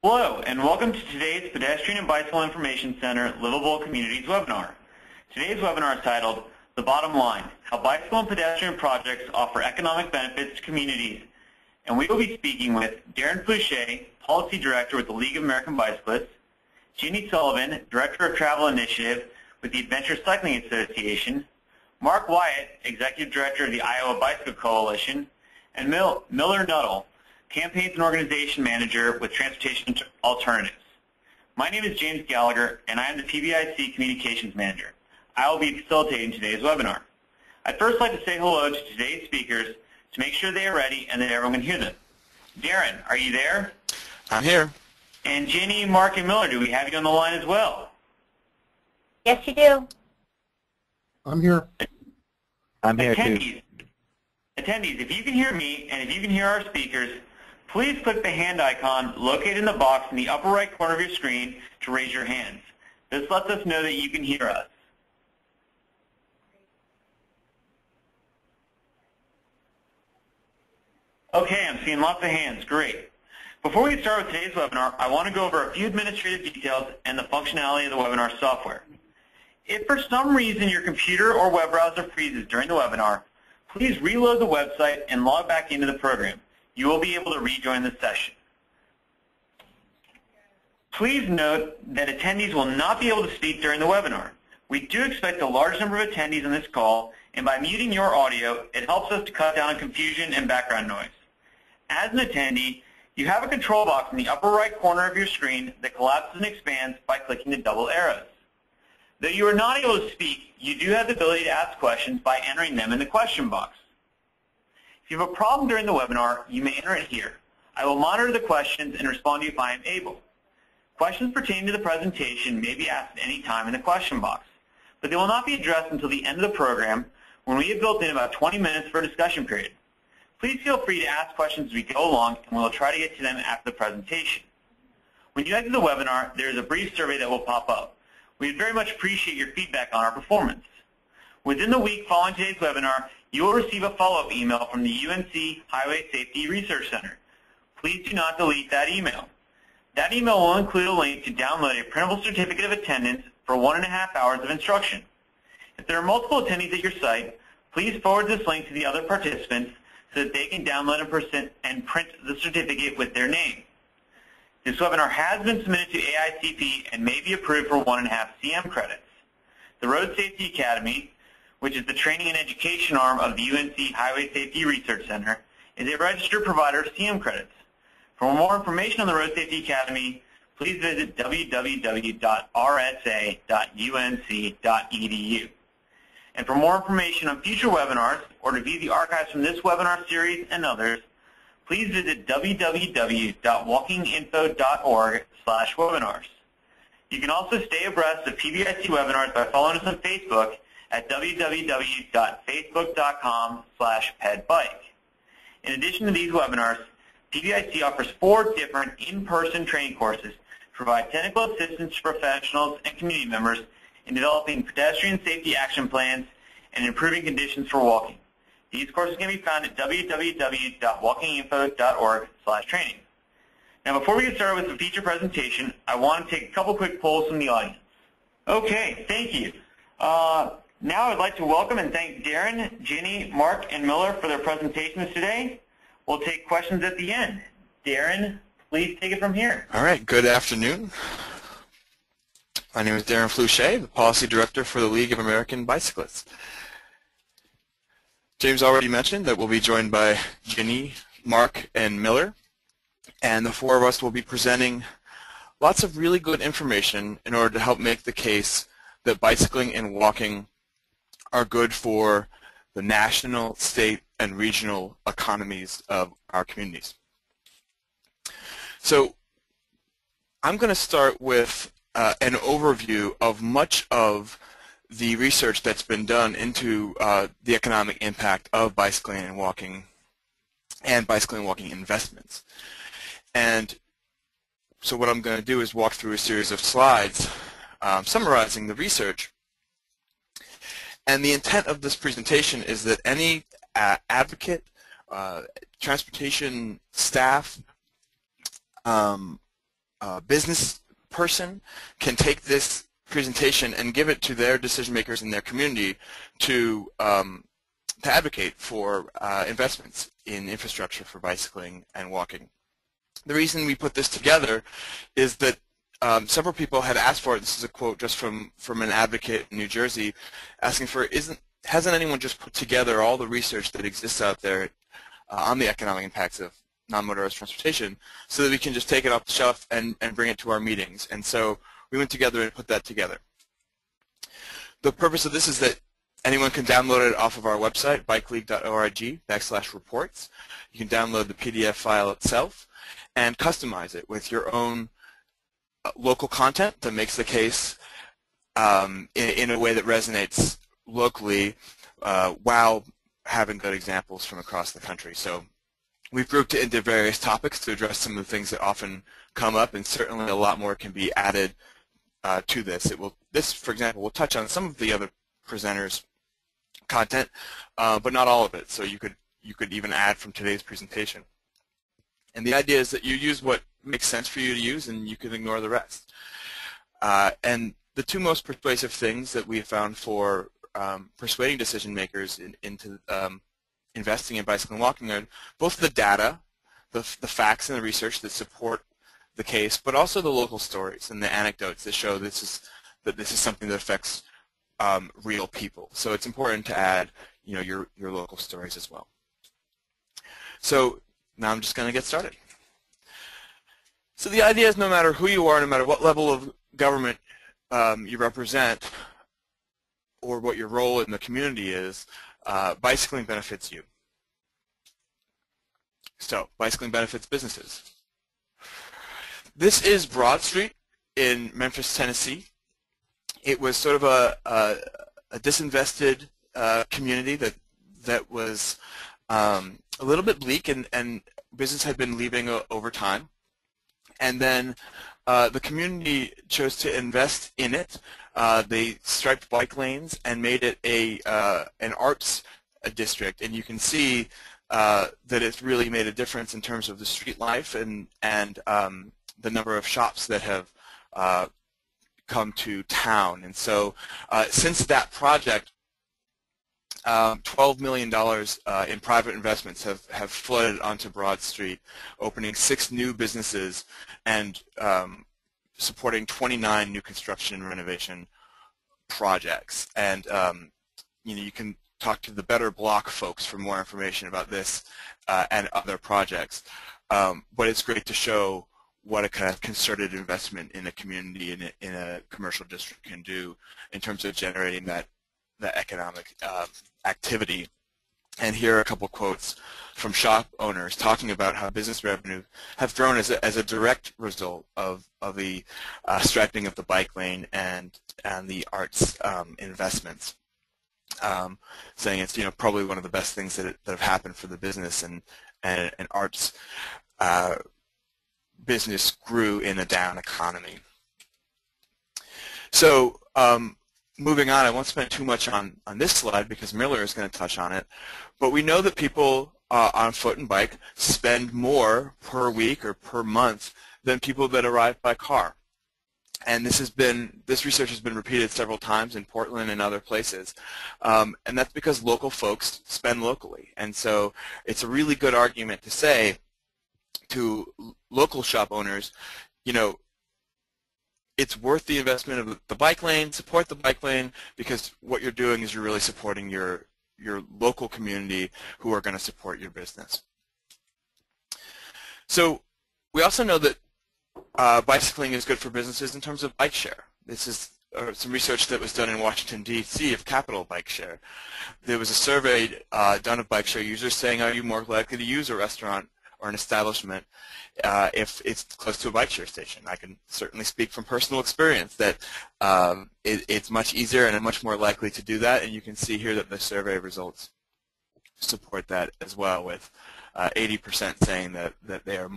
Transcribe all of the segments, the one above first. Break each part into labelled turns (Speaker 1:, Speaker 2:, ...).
Speaker 1: Hello, and welcome to today's Pedestrian and Bicycle Information Center Livable Communities webinar. Today's webinar is titled, The Bottom Line, How Bicycle and Pedestrian Projects Offer Economic Benefits to Communities. And we will be speaking with Darren Fouché, Policy Director with the League of American Bicyclists, Ginny Sullivan, Director of Travel Initiative with the Adventure Cycling Association, Mark Wyatt, Executive Director of the Iowa Bicycle Coalition, and Miller Nuttall, Campaigns and Organization Manager with Transportation Alternatives. My name is James Gallagher, and I am the PBIC Communications Manager. I will be facilitating today's webinar. I'd first like to say hello to today's speakers to make sure they are ready and that everyone can hear them. Darren, are you there?
Speaker 2: I'm here.
Speaker 1: And Ginny, Mark, and Miller, do we have you on the line as well?
Speaker 3: Yes, you do.
Speaker 4: I'm here.
Speaker 2: I'm here too.
Speaker 1: Attendees, if you can hear me and if you can hear our speakers, please click the hand icon located in the box in the upper right corner of your screen to raise your hands. This lets us know that you can hear us. Okay, I'm seeing lots of hands. Great. Before we start with today's webinar, I want to go over a few administrative details and the functionality of the webinar software. If for some reason your computer or web browser freezes during the webinar, please reload the website and log back into the program. You will be able to rejoin the session. Please note that attendees will not be able to speak during the webinar. We do expect a large number of attendees on this call, and by muting your audio, it helps us to cut down on confusion and background noise. As an attendee, you have a control box in the upper right corner of your screen that collapses and expands by clicking the double arrows. Though you are not able to speak, you do have the ability to ask questions by entering them in the question box. If you have a problem during the webinar, you may enter it here. I will monitor the questions and respond to you if I am able. Questions pertaining to the presentation may be asked at any time in the question box, but they will not be addressed until the end of the program when we have built in about 20 minutes for a discussion period. Please feel free to ask questions as we go along, and we will try to get to them after the presentation. When you exit the webinar, there is a brief survey that will pop up. We would very much appreciate your feedback on our performance. Within the week following today's webinar, you will receive a follow-up email from the UNC Highway Safety Research Center. Please do not delete that email. That email will include a link to download a printable certificate of attendance for 1.5 hours of instruction. If there are multiple attendees at your site, please forward this link to the other participants so that they can download and print the certificate with their name. This webinar has been submitted to AICP and may be approved for 1.5 CM credits. The Road Safety Academy, which is the training and education arm of the UNC Highway Safety Research Center, is a registered provider of CM credits. For more information on the Road Safety Academy, please visit www.rsa.unc.edu. And for more information on future webinars or to view the archives from this webinar series and others, please visit www.walkinginfo.org/webinars. You can also stay abreast of PBIC webinars by following us on Facebook at www.facebook.com/pedbike. In addition to these webinars, PBIC offers 4 different in-person training courses to provide technical assistance to professionals and community members in developing pedestrian safety action plans and improving conditions for walking. These courses can be found at www.walkinginfo.org/training. Now, before we get started with the feature presentation, I want to take a couple quick polls from the audience. Okay, thank you. Now I'd like to welcome and thank Darren, Ginny, Mark, and Miller for their presentations today. We'll take questions at the end. Darren, please take it from here.
Speaker 2: All right, good afternoon. My name is Darren Fouché, the Policy Director for the League of American Bicyclists. James already mentioned that we'll be joined by Ginny, Mark, and Miller, and the 4 of us will be presenting lots of really good information in order to help make the case that bicycling and walking are good for the national, state, and regional economies of our communities. So I'm going to start with an overview of much of the research that's been done into the economic impact of bicycling and walking investments. And so what I'm going to do is walk through a series of slides summarizing the research. And the intent of this presentation is that any advocate, transportation staff, business person can take this presentation and give it to their decision makers in their community to advocate for investments in infrastructure for bicycling and walking. The reason we put this together is that several people had asked for it. This is a quote just from an advocate in New Jersey asking for, hasn't anyone just put together all the research that exists out there on the economic impacts of non-motorized transportation so that we can just take it off the shelf and bring it to our meetings? And so we went together and put that together. The purpose of this is that anyone can download it off of our website, bikeleague.org/reports. You can download the PDF file itself and customize it with your own local content that makes the case in a way that resonates locally while having good examples from across the country. So we've grouped it into various topics to address some of the things that often come up, and certainly a lot more can be added to this. This, for example, will touch on some of the other presenters' content, but not all of it. So you could even add from today's presentation. And the idea is that you use what makes sense for you to use, and you can ignore the rest. And the two most persuasive things that we have found for persuading decision makers into investing in bicycle and walking are both the data, the facts and the research that support the case, but also the local stories and the anecdotes that show this is something that affects real people. So it's important to add, your local stories as well. So now I'm just going to get started. So the idea is no matter who you are, no matter what level of government you represent, or what your role in the community is, bicycling benefits you. So bicycling benefits businesses. This is Broad Street in Memphis, Tennessee. It was sort of a disinvested community that was a little bit bleak, and business had been leaving over time. And then the community chose to invest in it. They striped bike lanes and made it an arts district, and you can see that it's really made a difference in terms of the street life and the number of shops that have come to town. And so since that project, $12 million in private investments have flooded onto Broad Street, opening 6 new businesses and supporting 29 new construction and renovation projects. And you can talk to the Better Block folks for more information about this and other projects. But it's great to show what a kind of concerted investment in a community in a commercial district can do in terms of generating that economic activity. And here are a couple quotes from shop owners talking about how business revenue have grown as a direct result of the striping of the bike lane and the arts investments, saying it's probably one of the best things that have happened for the business, and arts business grew in a down economy. So moving on, I won't spend too much on this slide because Miller is going to touch on it, but we know that people on foot and bike spend more per week or per month than people that arrive by car. And this research has been repeated several times in Portland and other places, and that's because local folks spend locally. And so it's a really good argument to say to local shop owners, it's worth the investment of the bike lane, support the bike lane, because what you're doing is you're really supporting your local community who are going to support your business. So we also know that bicycling is good for businesses in terms of bike share. This is some research that was done in Washington, D.C. of Capital Bike Share. There was a survey done of bike share users saying, are you more likely to use a restaurant or an establishment if it's close to a bike share station? I can certainly speak from personal experience that it's much easier and I'm much more likely to do that, and you can see here that the survey results support that as well, with 80% saying that they are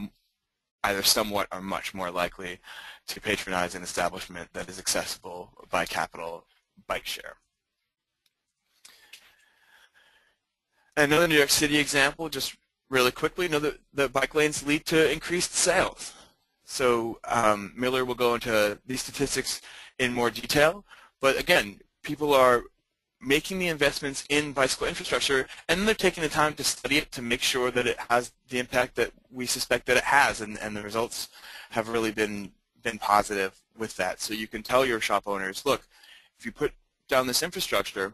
Speaker 2: either somewhat or much more likely to patronize an establishment that is accessible by Capital Bike Share. Another New York City example, just really quickly, know that bike lanes lead to increased sales. So Miller will go into these statistics in more detail. But again, people are making the investments in bicycle infrastructure, and then they're taking the time to study it to make sure that it has the impact that we suspect that it has, and the results have really been positive with that. So you can tell your shop owners, look, if you put down this infrastructure,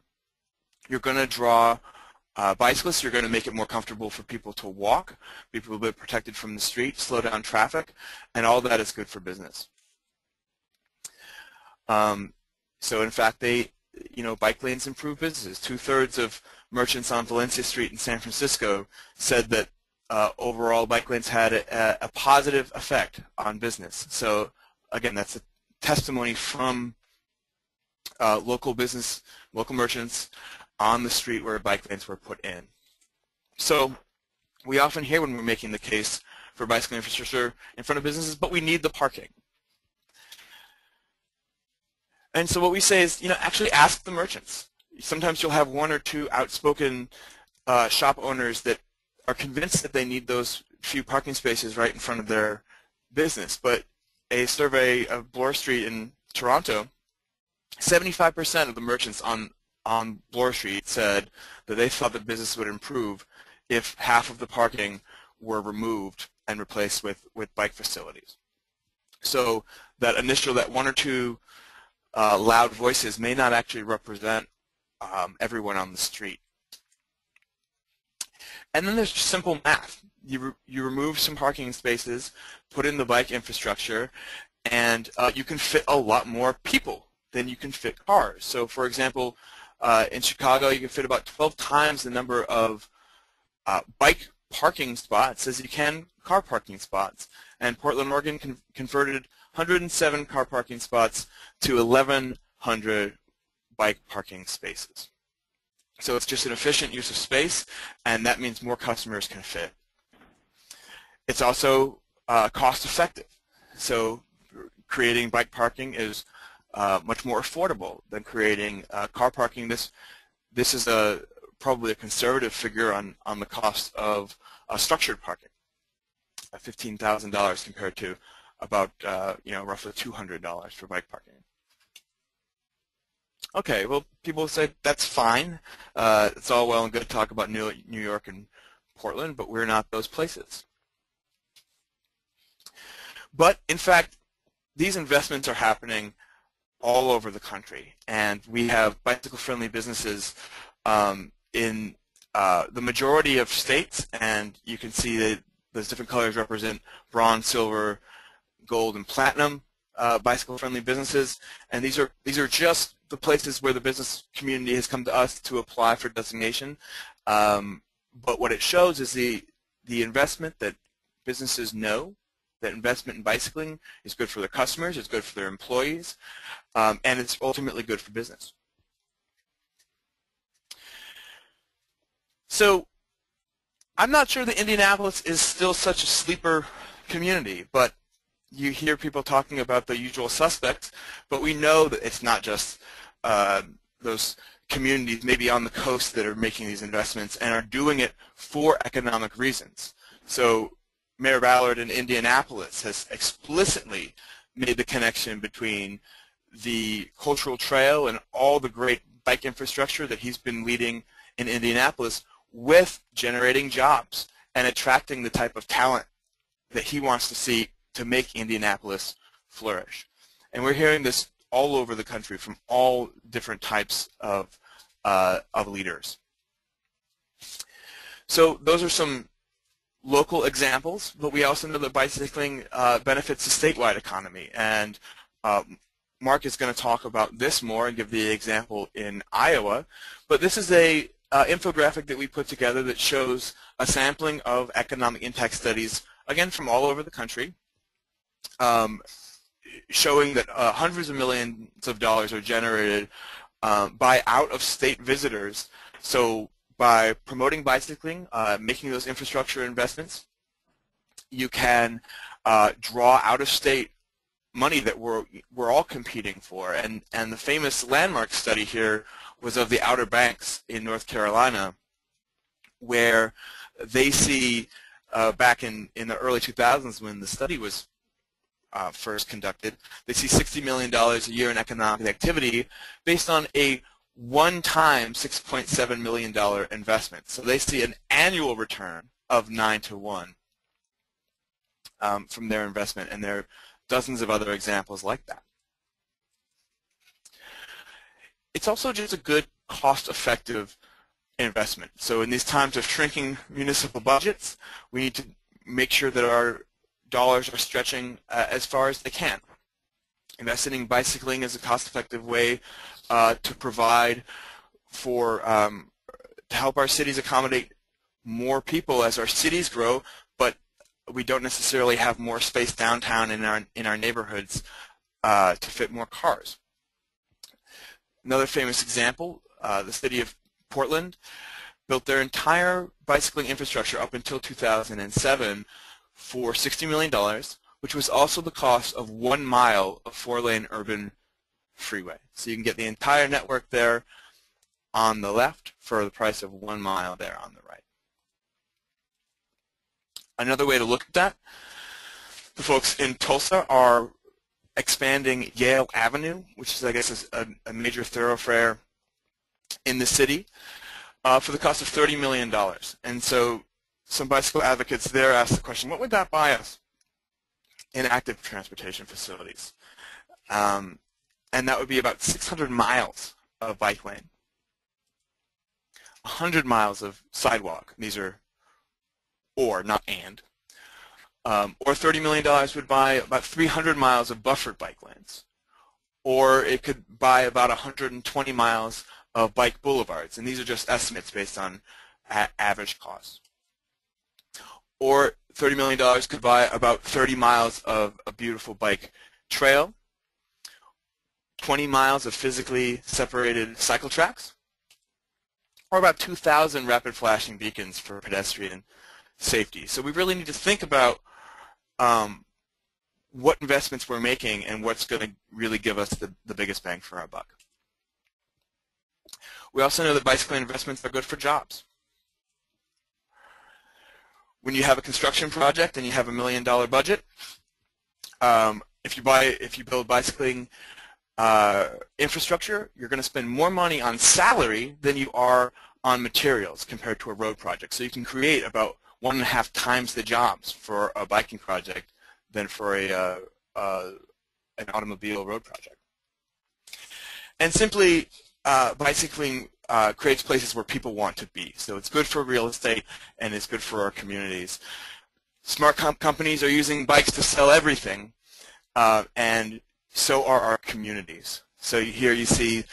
Speaker 2: you're going to draw bicyclists, you're going to make it more comfortable for people to walk, people will be protected from the street, slow down traffic, and all that is good for business. So in fact, bike lanes improve businesses. 2/3 of merchants on Valencia Street in San Francisco said that overall bike lanes had a positive effect on business. So again, that's a testimony from local merchants on the street where bike lanes were put in. So we often hear when we're making the case for bicycle infrastructure in front of businesses, but we need the parking. And so what we say is, actually ask the merchants. Sometimes you'll have one or two outspoken shop owners that are convinced that they need those few parking spaces right in front of their business. But a survey of Bloor Street in Toronto, 75% of the merchants on Bloor Street said that they thought the business would improve if half of the parking were removed and replaced with bike facilities. So that one or two loud voices may not actually represent everyone on the street. And then there's simple math. You remove some parking spaces, put in the bike infrastructure, and you can fit a lot more people than you can fit cars. So for example, in Chicago you can fit about 12 times the number of bike parking spots as you can car parking spots. And Portland, Oregon converted 107 car parking spots to 1,100 bike parking spaces. So it's just an efficient use of space, and that means more customers can fit. It's also cost effective. So creating bike parking is much more affordable than creating car parking. This is probably a conservative figure on the cost of structured parking, $15,000 compared to about roughly $200 for bike parking. Okay, well, people say that's fine. It's all well and good to talk about New York and Portland, but we're not those places. But in fact, these investments are happening all over the country, and we have bicycle-friendly businesses in the majority of states, and you can see that those different colors represent bronze, silver, gold, and platinum bicycle-friendly businesses, and these are just the places where the business community has come to us to apply for designation. But what it shows is the investment that businesses know that investment in bicycling is good for their customers, it's good for their employees, and it's ultimately good for business. So I'm not sure that Indianapolis is still such a sleeper community, but you hear people talking about the usual suspects, but we know that it's not just those communities maybe on the coast that are making these investments and are doing it for economic reasons. So Mayor Ballard in Indianapolis has explicitly made the connection between the cultural trail and all the great bike infrastructure that he's been leading in Indianapolis with generating jobs and attracting the type of talent that he wants to see to make Indianapolis flourish. And we're hearing this all over the country from all different types of leaders. So those are some local examples, but we also know that bicycling benefits the statewide economy. And Mark is going to talk about this more and give the example in Iowa. But this is a infographic that we put together that shows a sampling of economic impact studies, again, from all over the country, showing that hundreds of millions of dollars are generated by out-of-state visitors. So by promoting bicycling, making those infrastructure investments, you can draw out-of-state money that we're all competing for. And the famous landmark study here was of the Outer Banks in North Carolina, where they see back in the early 2000s when the study was first conducted. They see $60 million a year in economic activity based on a one-time $6.7 million investment. So they see an annual return of 9 to 1 from their investment, and there are dozens of other examples like that. It's also just a good cost-effective investment. So in these times of shrinking municipal budgets, we need to make sure that our dollars are stretching as far as they can. Investing in bicycling is a cost-effective way to provide for to help our cities accommodate more people as our cities grow, but we don't necessarily have more space downtown in our neighborhoods to fit more cars. Another famous example, the city of Portland built their entire bicycling infrastructure up until 2007 for $60 million, which was also the cost of 1 mile of 4-lane urban freeway. So you can get the entire network there on the left for the price of 1 mile there on the right. Another way to look at that, the folks in Tulsa are expanding Yale Avenue, which is, I guess, is a major thoroughfare in the city, for the cost of $30 million. And so some bicycle advocates there asked the question, what would that buy us in active transportation facilities? And that would be about 600 miles of bike lane, 100 miles of sidewalk. These are or, not and. Or $30 million would buy about 300 miles of buffered bike lanes. Or it could buy about 120 miles of bike boulevards. And these are just estimates based on average costs. Or $30 million could buy about 30 miles of a beautiful bike trail, 20 miles of physically separated cycle tracks, or about 2,000 rapid flashing beacons for pedestrian safety. So we really need to think about what investments we're making and what's going to really give us the biggest bang for our buck. We also know that bicycling investments are good for jobs. When you have a construction project and you have $1 million budget, if you build bicycling infrastructure, you're going to spend more money on salary than you are on materials compared to a road project. So you can create about 1.5 times the jobs for a biking project than for an automobile road project. And simply, bicycling creates places where people want to be. So it's good for real estate and it's good for our communities. Smart companies are using bikes to sell everything, and so are our communities. So here you see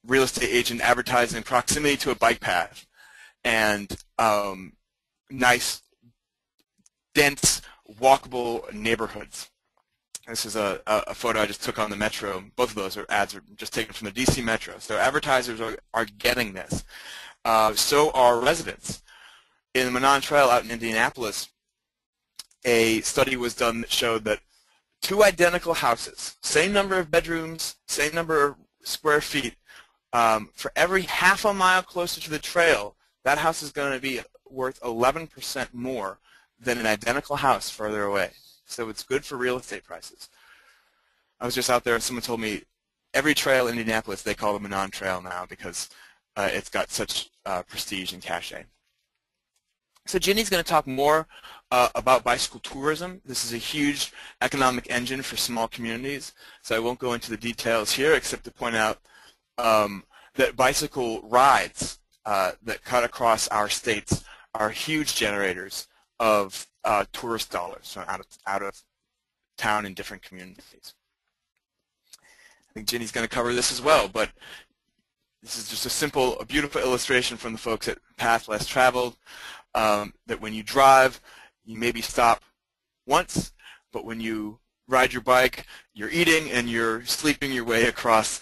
Speaker 2: real estate agent advertising proximity to a bike path and nice, dense, walkable neighborhoods. This is a photo I just took on the Metro. Both of those ads are just taken from the DC Metro. So advertisers are getting this. So are residents. In the Manon Trail out in Indianapolis, a study was done that showed that 2 identical houses, same number of bedrooms, same number of square feet, for every half a mile closer to the trail, that house is going to be worth 11% more than an identical house further away. So it's good for real estate prices. I was just out there and someone told me every trail in Indianapolis they call the Manon Trail now because it's got such prestige and cachet. So Ginny's going to talk more about bicycle tourism. This is a huge economic engine for small communities, so I won't go into the details here except to point out that bicycle rides that cut across our states are huge generators of tourist dollars from out of town in different communities. I think Ginny's going to cover this as well, but this is just a beautiful illustration from the folks at Path Less Traveled, that when you drive, you maybe stop once, but when you ride your bike, you're eating and you're sleeping your way across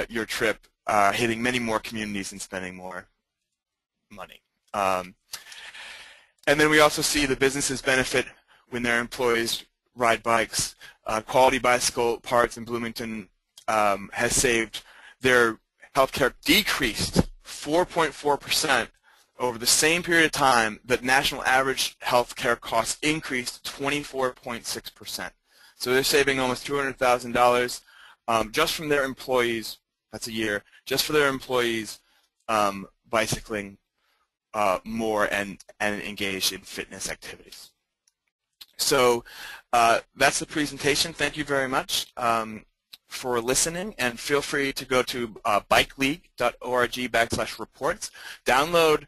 Speaker 2: your trip, hitting many more communities and spending more money. And then we also see the businesses benefit when their employees ride bikes. Quality Bicycle Parts in Bloomington has saved their healthcare decreased 4.4% over the same period of time that national average healthcare costs increased 24.6%. So they're saving almost $200,000 just from their employees. That's a year, just for their employees bicycling more and engaged in fitness activities. So that's the presentation. Thank you very much for listening, and feel free to go to bikeleague.org/reports, download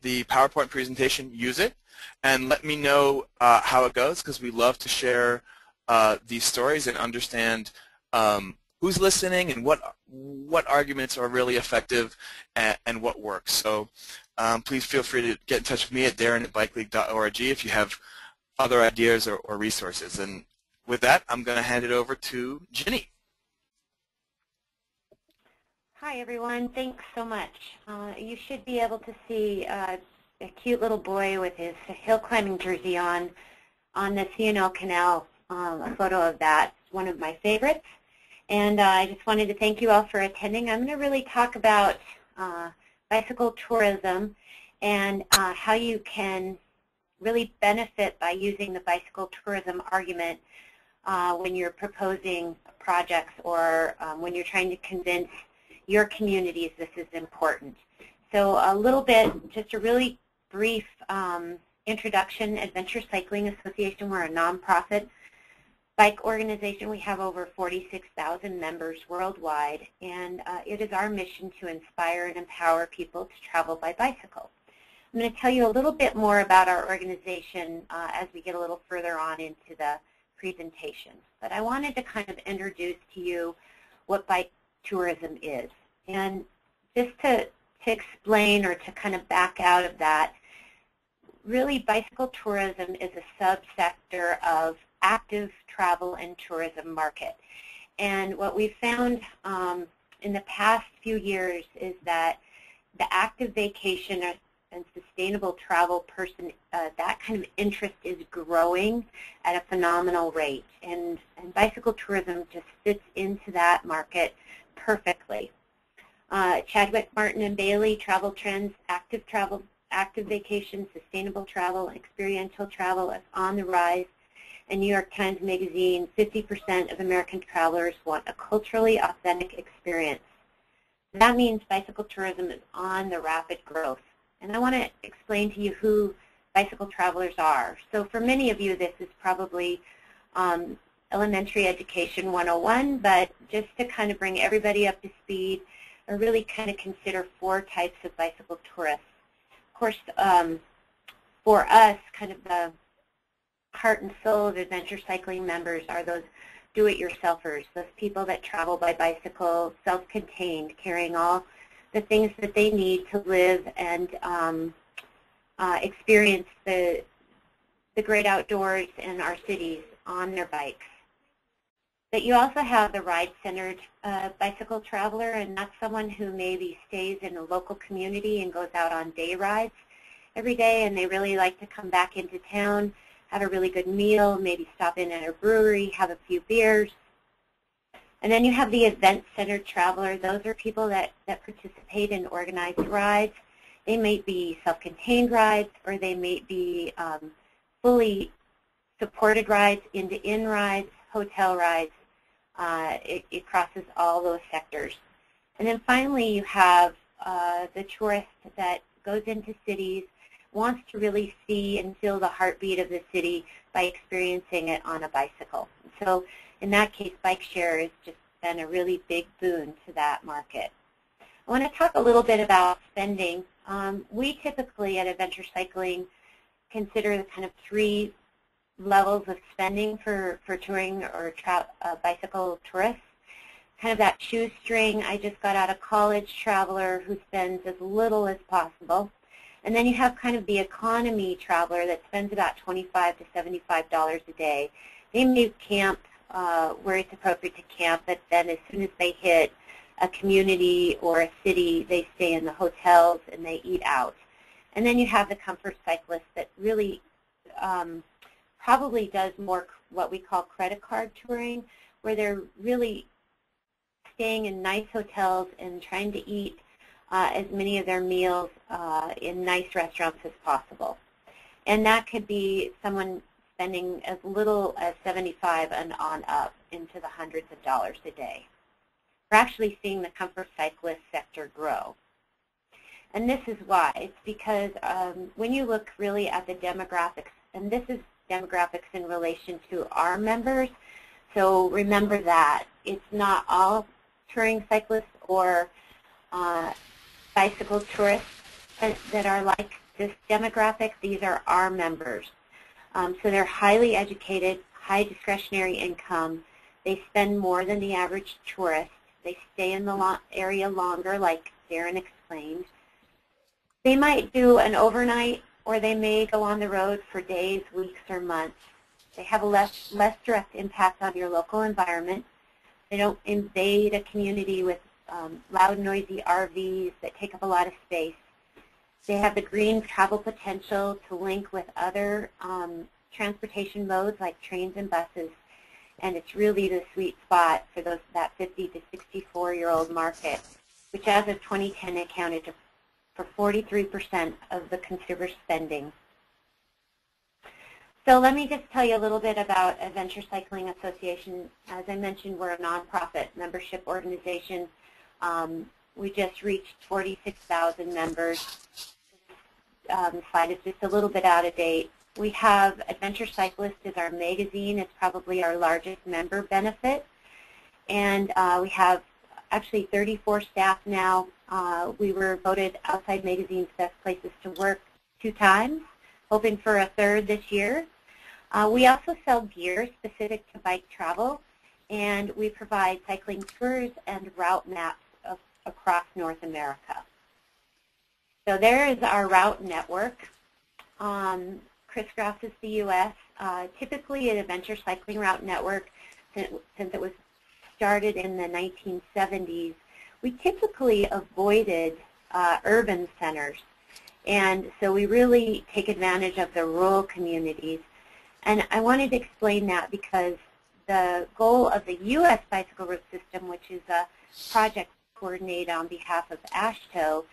Speaker 2: the PowerPoint presentation, use it, and let me know how it goes, because we love to share these stories and understand who's listening and what arguments are really effective and what works. So please feel free to get in touch with me at darren@bikeleague.org if you have other ideas or resources. And with that, I'm going to hand it over to Ginny.
Speaker 3: Hi, everyone. Thanks so much. You should be able to see a cute little boy with his hill climbing jersey on the C&L Canal, a photo of that. It's one of my favorites. And I just wanted to thank you all for attending. I'm going to really talk about bicycle tourism and how you can really benefit by using the bicycle tourism argument when you're proposing projects or when you're trying to convince your communities this is important. So a little bit, just a really brief introduction. Adventure Cycling Association, we're a nonprofit bike organization. We have over 46,000 members worldwide, and it is our mission to inspire and empower people to travel by bicycle. I'm going to tell you a little bit more about our organization as we get a little further on into the presentation. But I wanted to kind of introduce to you what bike tourism is. And just to explain or to kind of back out of that, really bicycle tourism is a subsector of active travel and tourism market. And what we've found in the past few years is that the active vacation and sustainable travel person, that kind of interest is growing at a phenomenal rate. And bicycle tourism just fits into that market perfectly. Chadwick, Martin, and Bailey, Travel Trends, Active Travel, Active Vacation, Sustainable Travel, Experiential Travel is on the rise. And New York Times Magazine, 50% of American travelers want a culturally authentic experience. That means bicycle tourism is on the rapid growth. And I want to explain to you who bicycle travelers are. So for many of you, this is probably elementary education 101, but just to kind of bring everybody up to speed, I really kind of consider 4 types of bicycle tourists. Of course, for us, kind of the heart and soul of adventure cycling members are those do-it-yourselfers, those people that travel by bicycle, self-contained, carrying all the things that they need to live and experience the great outdoors in our cities on their bikes. But you also have the ride-centered bicycle traveler, and that's someone who maybe stays in a local community and goes out on day rides every day, and they really like to come back into town, have a really good meal, maybe stop in at a brewery, have a few beers. And then you have the event-centered traveler. Those are people that participate in organized rides. They may be self-contained rides, or they may be fully supported rides, inn-to-inn rides, hotel rides. It crosses all those sectors. And then finally you have the tourist that goes into cities, wants to really see and feel the heartbeat of the city by experiencing it on a bicycle. So in that case, bike share has just been a really big boon to that market. I want to talk a little bit about spending. We typically at Adventure Cycling consider the kind of 3 levels of spending for touring or bicycle tourists. Kind of that shoestring, I just got out of college traveler who spends as little as possible. And then you have kind of the economy traveler that spends about $25 to $75 a day. They may camp where it's appropriate to camp, but then as soon as they hit a community or a city, they stay in the hotels and they eat out. And then you have the comfort cyclist that really probably does more what we call credit card touring, where they're really staying in nice hotels and trying to eat as many of their meals in nice restaurants as possible. And that could be someone spending as little as $75 and on up into the hundreds of dollars a day. We're actually seeing the comfort cyclist sector grow. And this is why. It's because when you look really at the demographics, and this is demographics in relation to our members, so remember that. It's not all touring cyclists or bicycle tourists that are like this demographic. These are our members. So they're highly educated, high discretionary income. They spend more than the average tourist. They stay in the area longer, like Darren explained. They might do an overnight, or they may go on the road for days, weeks, or months. They have a less direct impact on your local environment. They don't invade a community with loud, noisy RVs that take up a lot of space. They have the green travel potential to link with other transportation modes like trains and buses, and it's really the sweet spot for that 50 to 64-year-old market, which as of 2010 accounted for 43% of the consumer spending. So let me just tell you a little bit about Adventure Cycling Association. As I mentioned, we're a nonprofit membership organization. We just reached 46,000 members. Slide is just a little bit out of date. We have Adventure Cyclist as our magazine. It's probably our largest member benefit. And we have actually 34 staff now. We were voted Outside Magazine's Best Places to Work 2 times, hoping for a 3rd this year. We also sell gear specific to bike travel, and we provide cycling tours and route maps across North America. So there is our route network. Crisscrosses the U.S. Typically an adventure cycling route network, since it was started in the 1970s, we typically avoided urban centers. And so we really take advantage of the rural communities. And I wanted to explain that because the goal of the U.S. Bicycle Route System, which is a project coordinated on behalf of AASHTO,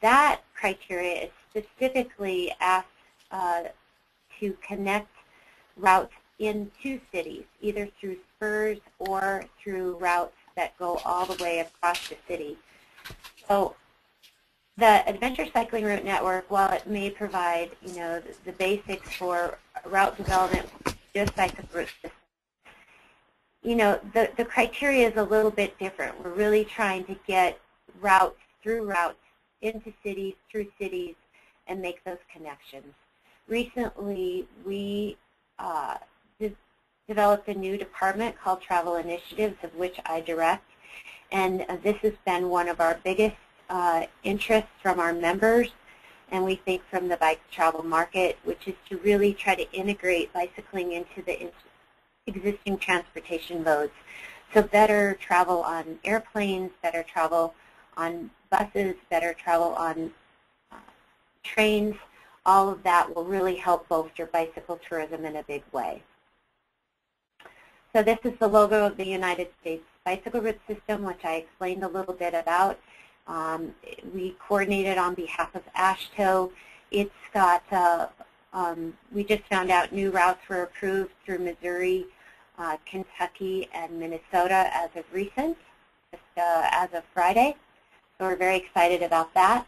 Speaker 3: that criteria is specifically asked to connect routes into cities, either through spurs or through routes that go all the way across the city. So the Adventure Cycling Route Network, while it may provide, the basics for route development, just Bicycle Route System, the criteria is a little bit different. We're really trying to get routes through routes into cities, through cities, and make those connections. Recently, we developed a new department called Travel Initiatives, of which I direct, and this has been one of our biggest interests from our members, and we think from the bike travel market, which is to really try to integrate bicycling into the existing transportation modes. So better travel on airplanes, better travel on buses, better travel on trains, all of that will really help bolster bicycle tourism in a big way. So this is the logo of the United States Bicycle Route System, which I explained a little bit about. We coordinated on behalf of AASHTO. It's got, we just found out new routes were approved through Missouri, Kentucky, and Minnesota as of recent, just as of Friday. So we're very excited about that.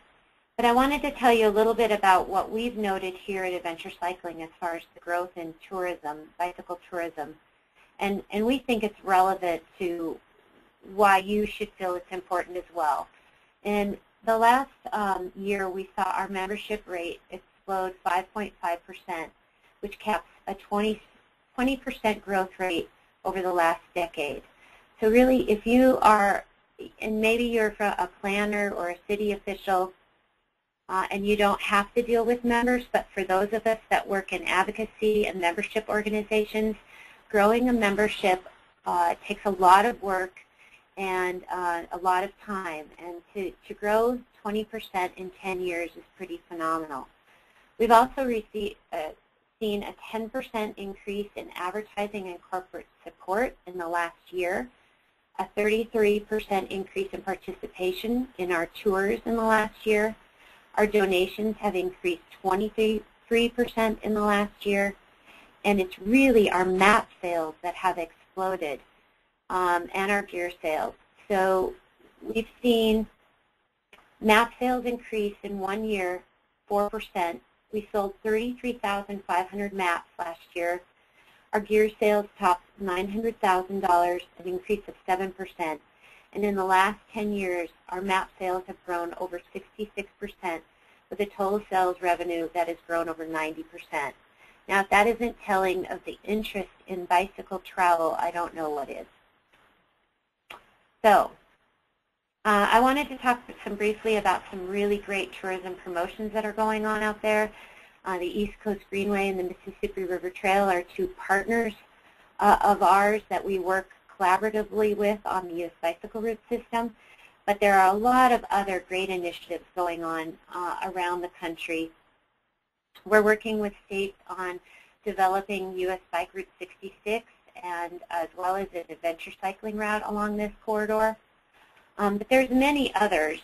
Speaker 3: But I wanted to tell you a little bit about what we've noted here at Adventure Cycling as far as the growth in tourism, bicycle tourism. And we think it's relevant to why you should feel it's important as well. In the last year, we saw our membership rate explode 5.5%, which caps a 20% growth rate over the last decade. So really, if you are, and maybe you're a planner or a city official, and you don't have to deal with members, but for those of us that work in advocacy and membership organizations, growing a membership takes a lot of work and a lot of time. And to grow 20% in 10 years is pretty phenomenal. We've also seen a 10% increase in advertising and corporate support in the last year, a 33% increase in participation in our tours in the last year. Our donations have increased 23% in the last year, And it's really our map sales that have exploded, and our gear sales. So we've seen map sales increase in 1 year 4%. We sold 33,500 maps last year. Our gear sales topped $900,000, an increase of 7%. And in the last 10 years, our map sales have grown over 66%, with a total sales revenue that has grown over 90%. Now, if that isn't telling of the interest in bicycle travel, I don't know what is. So, I wanted to talk briefly about some really great tourism promotions that are going on out there. The East Coast Greenway and the Mississippi River Trail are two partners of ours that we work collaboratively with on the U.S. bicycle route system. But there are a lot of other great initiatives going on around the country. We're working with states on developing U.S. Bike Route 66 and as well as an adventure cycling route along this corridor. But there's many others.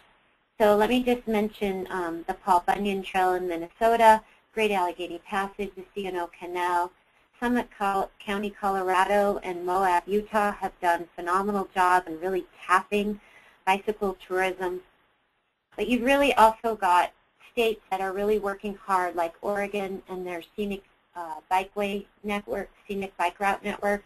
Speaker 3: So let me just mention the Paul Bunyan Trail in Minnesota, Great Allegheny Passage, the C&O Canal. Summit County, Colorado, and Moab, Utah have done a phenomenal job in really tapping bicycle tourism. But you've really also got states that are really working hard, like Oregon and their Scenic Bikeway Network, Scenic Bike Route Network.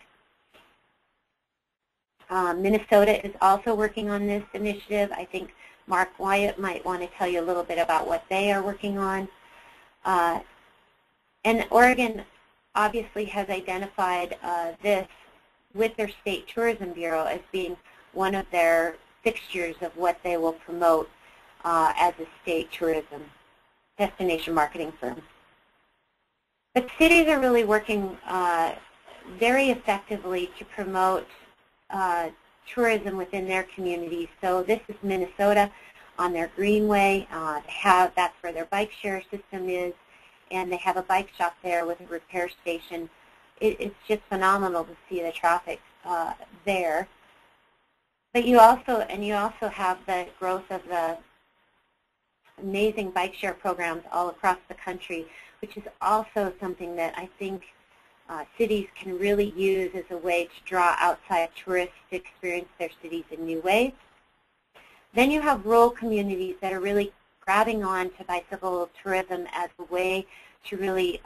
Speaker 3: Minnesota is also working on this initiative. I think Mark Wyatt might want to tell you a little bit about what they are working on. And Oregon obviously has identified this with their State Tourism Bureau as being one of their fixtures of what they will promote as a state tourism destination marketing firm. But cities are really working very effectively to promote tourism within their communities. So this is Minnesota on their Greenway. That's where their bike share system is, and they have a bike shop there with a repair station. It's just phenomenal to see the traffic there. But you also have the growth of the amazing bike share programs all across the country, which is also something that I think cities can really use as a way to draw outside tourists to experience their cities in new ways. Then you have rural communities that are really grabbing on to bicycle tourism as a way to really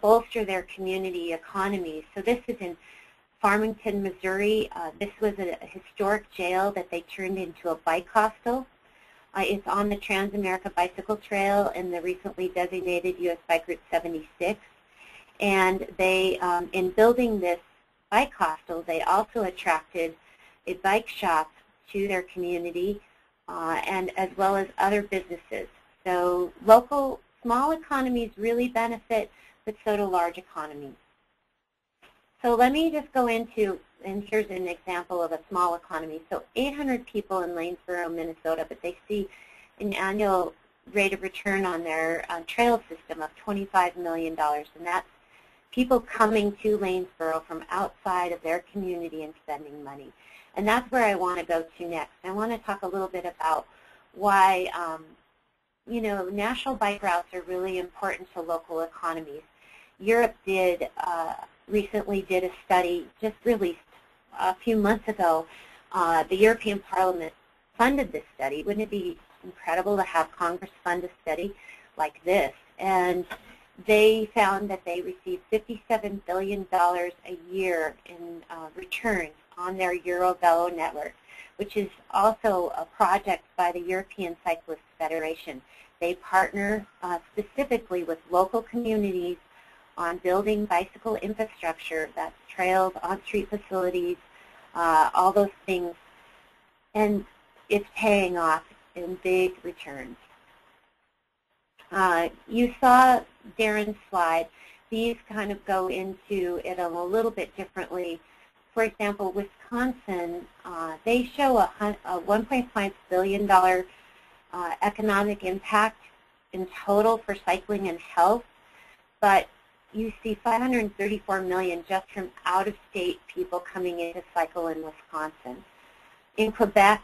Speaker 3: bolster their community economies. So this is in Farmington, Missouri. This was a historic jail that they turned into a bike hostel. It's on the Trans-America Bicycle Trail in the recently designated U.S. Bike Route 76. And they, in building this bike hostel, they also attracted a bike shop to their community, and as well as other businesses. So local small economies really benefit, but so do large economies. So let me just go into, and here's an example of a small economy. So 800 people in Lanesboro, Minnesota, but they see an annual rate of return on their trail system of $25 million, and that's people coming to Lanesboro from outside of their community and spending money. And that's where I want to go to next. I want to talk a little bit about why, you know, national bike routes are really important to local economies. Europe recently did a study, just released a few months ago. The European Parliament funded this study. Wouldn't it be incredible to have Congress fund a study like this? And they found that they received $57 billion a year in returns on their Eurovelo network, which is also a project by the European Cyclist Federation. They partner specifically with local communities on building bicycle infrastructure, that's trails, on-street facilities, all those things, and it's paying off in big returns. You saw Darren's slide. These kind of go into it a little bit differently. For example, Wisconsin, they show a $1.5 billion economic impact in total for cycling and health, but you see $534 million just from out-of-state people coming in to cycle in Wisconsin. In Quebec,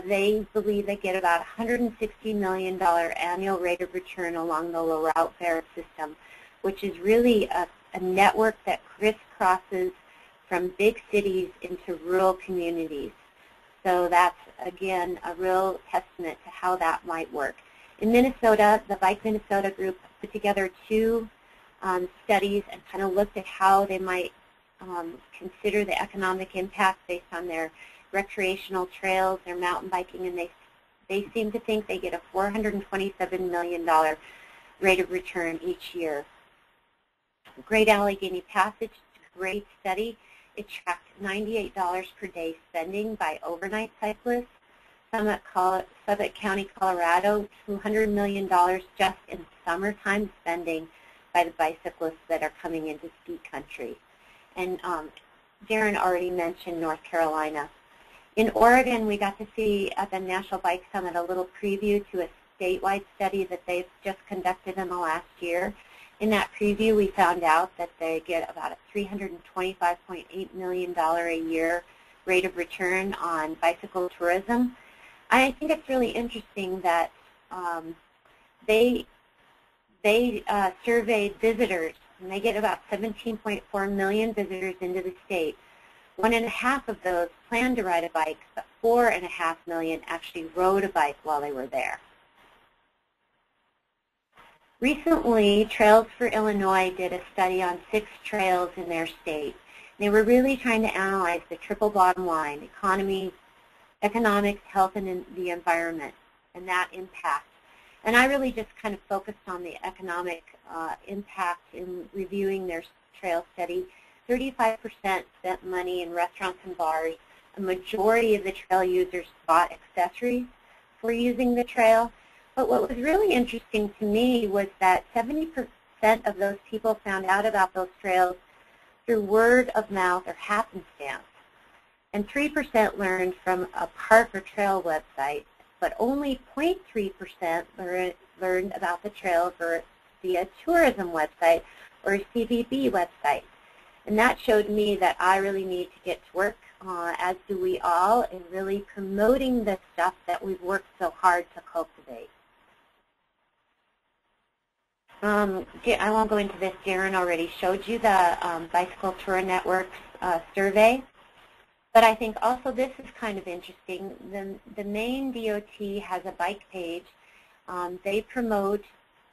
Speaker 3: they believe they get about $160 million annual rate of return along the La Route Vert system which is really a network that crisscrosses from big cities into rural communities. So that's, again, a real testament to how that might work. In Minnesota, the Bike Minnesota group put together two studies and kind of looked at how they might consider the economic impact based on their recreational trails, their mountain biking, and they seem to think they get a $427 million rate of return each year. Great Allegheny Passage, great study. It tracked $98 per day spending by overnight cyclists. Summit County, Colorado, $200 million just in summertime spending by the bicyclists that are coming into ski country. And Darren already mentioned North Carolina. In Oregon, we got to see at the National Bike Summit a little preview to a statewide study that they've just conducted in the last year. In that preview, we found out that they get about a $325.8 million a year rate of return on bicycle tourism. I think it's really interesting that they surveyed visitors, and they get about 17.4 million visitors into the state. 1.5 of those planned to ride a bike, but 4.5 million actually rode a bike while they were there. Recently, Trails for Illinois did a study on 6 trails in their state. They were really trying to analyze the triple bottom line, economy, economics, health, and the environment, and that impact. And I really just kind of focused on the economic impact in reviewing their trail study. 35% spent money in restaurants and bars. A majority of the trail users bought accessories for using the trail. But what was really interesting to me was that 70% of those people found out about those trails through word of mouth or happenstance. And 3% learned from a park or trail website, but only 0.3% learned about the trails via tourism website or a CVB website. And that showed me that I really need to get to work, as do we all, in really promoting the stuff that we've worked so hard to cultivate. I won't go into this. Darren already showed you the Bicycle Tour Network's survey. But I think also this is kind of interesting. The Maine DOT has a bike page. They promote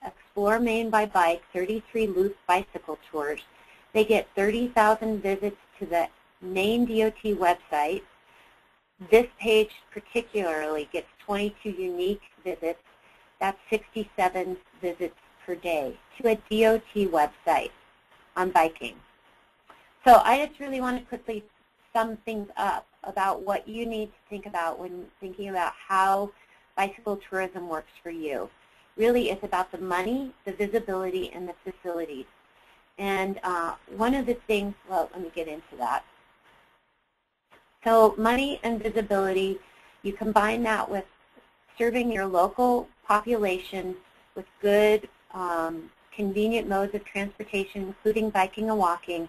Speaker 3: Explore Maine by Bike, 33 loop bicycle tours. They get 30,000 visits to the Maine DOT website. This page particularly gets 22 unique visits. That's 67 visits per day to a DOT website on biking. So I just really want to quickly sum things up about what you need to think about when thinking about how bicycle tourism works for you. Really, it's about the money, the visibility, and the facilities. And one of the things, well, let me get into that. So money and visibility, you combine that with serving your local population with good, convenient modes of transportation, including biking and walking,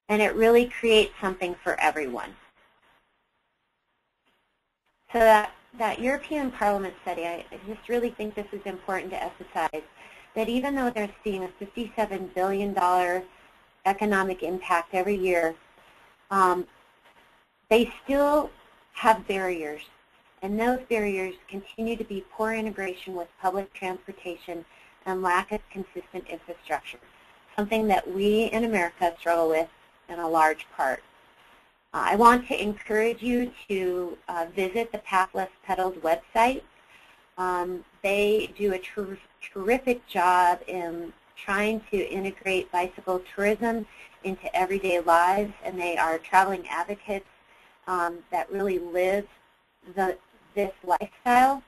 Speaker 3: and it really creates something for everyone. So that European Parliament study, I just really think this is important to emphasize, that even though they're seeing a $57 billion economic impact every year, they still have barriers. And those barriers continue to be poor integration with public transportation and lack of consistent infrastructure, something that we in America struggle with in a large part. I want to encourage you to visit the Path Less Pedaled website. They do a terrific job in trying to integrate bicycle tourism into everyday lives, and they are traveling advocates that really live this lifestyle.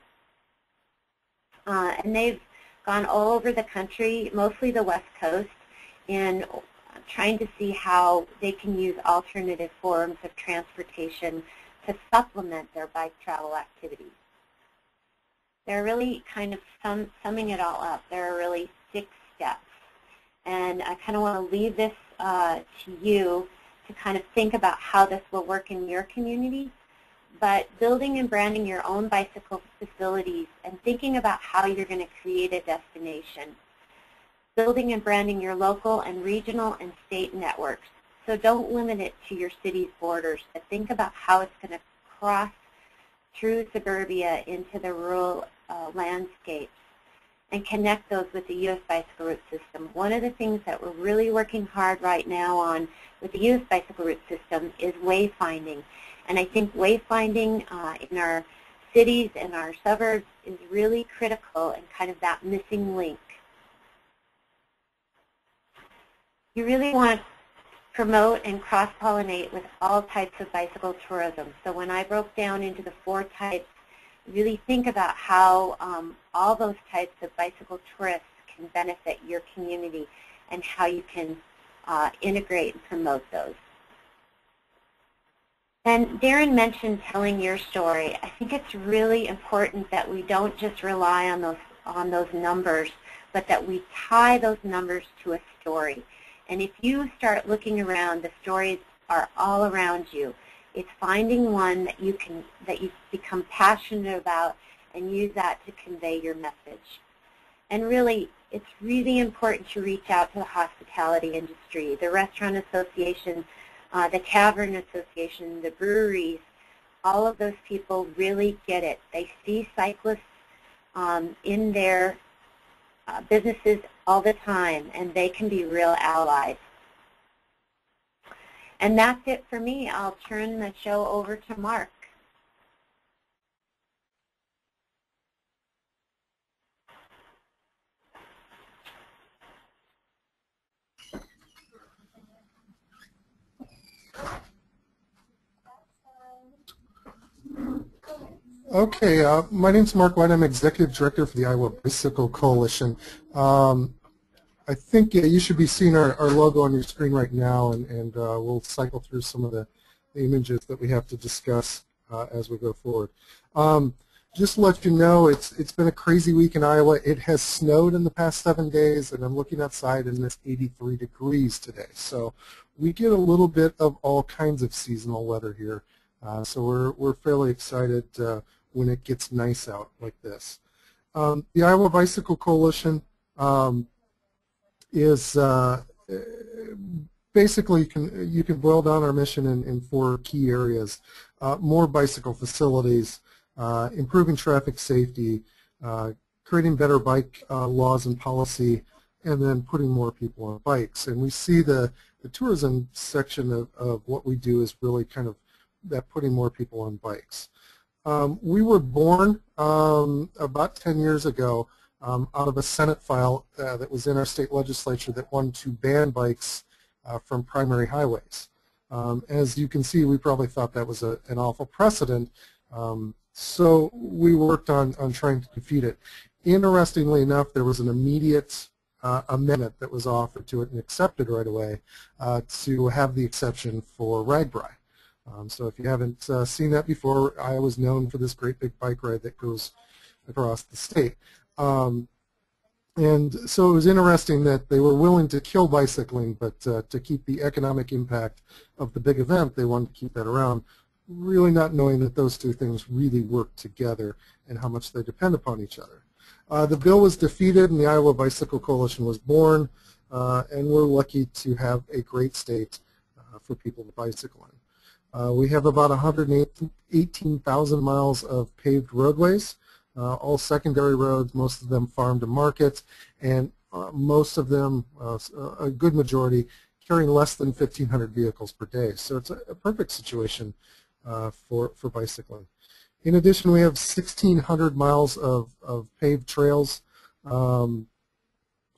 Speaker 3: And they've gone all over the country, mostly the West Coast, in trying to see how they can use alternative forms of transportation to supplement their bike travel activities. They're really kind of summing it all up. There are really 6 steps. And I kind of want to leave this to you to kind of think about how this will work in your community. But building and branding your own bicycle facilities and thinking about how you're going to create a destination. building and branding your local and regional and state networks. So don't limit it to your city's borders, but think about how it's going to cross through suburbia into the rural landscapes and connect those with the U.S. bicycle route system. One of the things that we're really working hard right now on with the U.S. bicycle route system is wayfinding. And I think wayfinding in our cities and our suburbs is really critical and kind of that missing link. You really want to promote and cross-pollinate with all types of bicycle tourism. So when I broke down into the 4 types, really think about how all those types of bicycle tourists can benefit your community and how you can integrate and promote those. And Darren mentioned telling your story. I think it's really important that we don't just rely on those numbers, but that we tie those numbers to a story. And if you start looking around, the stories are all around you. It's finding one that you become passionate about and use that to convey your message. And really, it's really important to reach out to the hospitality industry, the restaurant association, the tavern association, the breweries. All of those people really get it. They see cyclists in their businesses all the time, and they can be real allies. And that's it for me. I'll turn the show over to Mark.
Speaker 4: Okay, my name's Mark White. I'm Executive Director for the Iowa Bicycle Coalition. I think you should be seeing our logo on your screen right now, and we'll cycle through some of the images that we have to discuss as we go forward. Just to let you know, it's been a crazy week in Iowa. It has snowed in the past 7 days, and I'm looking outside and it's 83 degrees today. So we get a little bit of all kinds of seasonal weather here. So we're fairly excited when it gets nice out like this. The Iowa Bicycle Coalition is basically you can boil down our mission in 4 key areas: more bicycle facilities, improving traffic safety, creating better bike laws and policy, and then putting more people on bikes. And we see the tourism section of what we do is really kind of that putting more people on bikes. We were born about 10 years ago out of a Senate file that was in our state legislature that wanted to ban bikes from primary highways. As you can see, we probably thought that was an awful precedent, so we worked on trying to defeat it. Interestingly enough, there was an immediate amendment that was offered to it and accepted right away to have the exception for RAGBRAI. So if you haven't seen that before, Iowa's known for this great big bike ride that goes across the state. And so it was interesting that they were willing to kill bicycling, but to keep the economic impact of the big event, they wanted to keep that around, really not knowing that those 2 things really work together and how much they depend upon each other. The bill was defeated and the Iowa Bicycle Coalition was born, and we're lucky to have a great state for people to bicycle in. We have about 118,000 miles of paved roadways, all secondary roads, most of them farm to market, and most of them, a good majority, carrying less than 1,500 vehicles per day. So it's a perfect situation for bicycling. In addition, we have 1,600 miles of paved trails.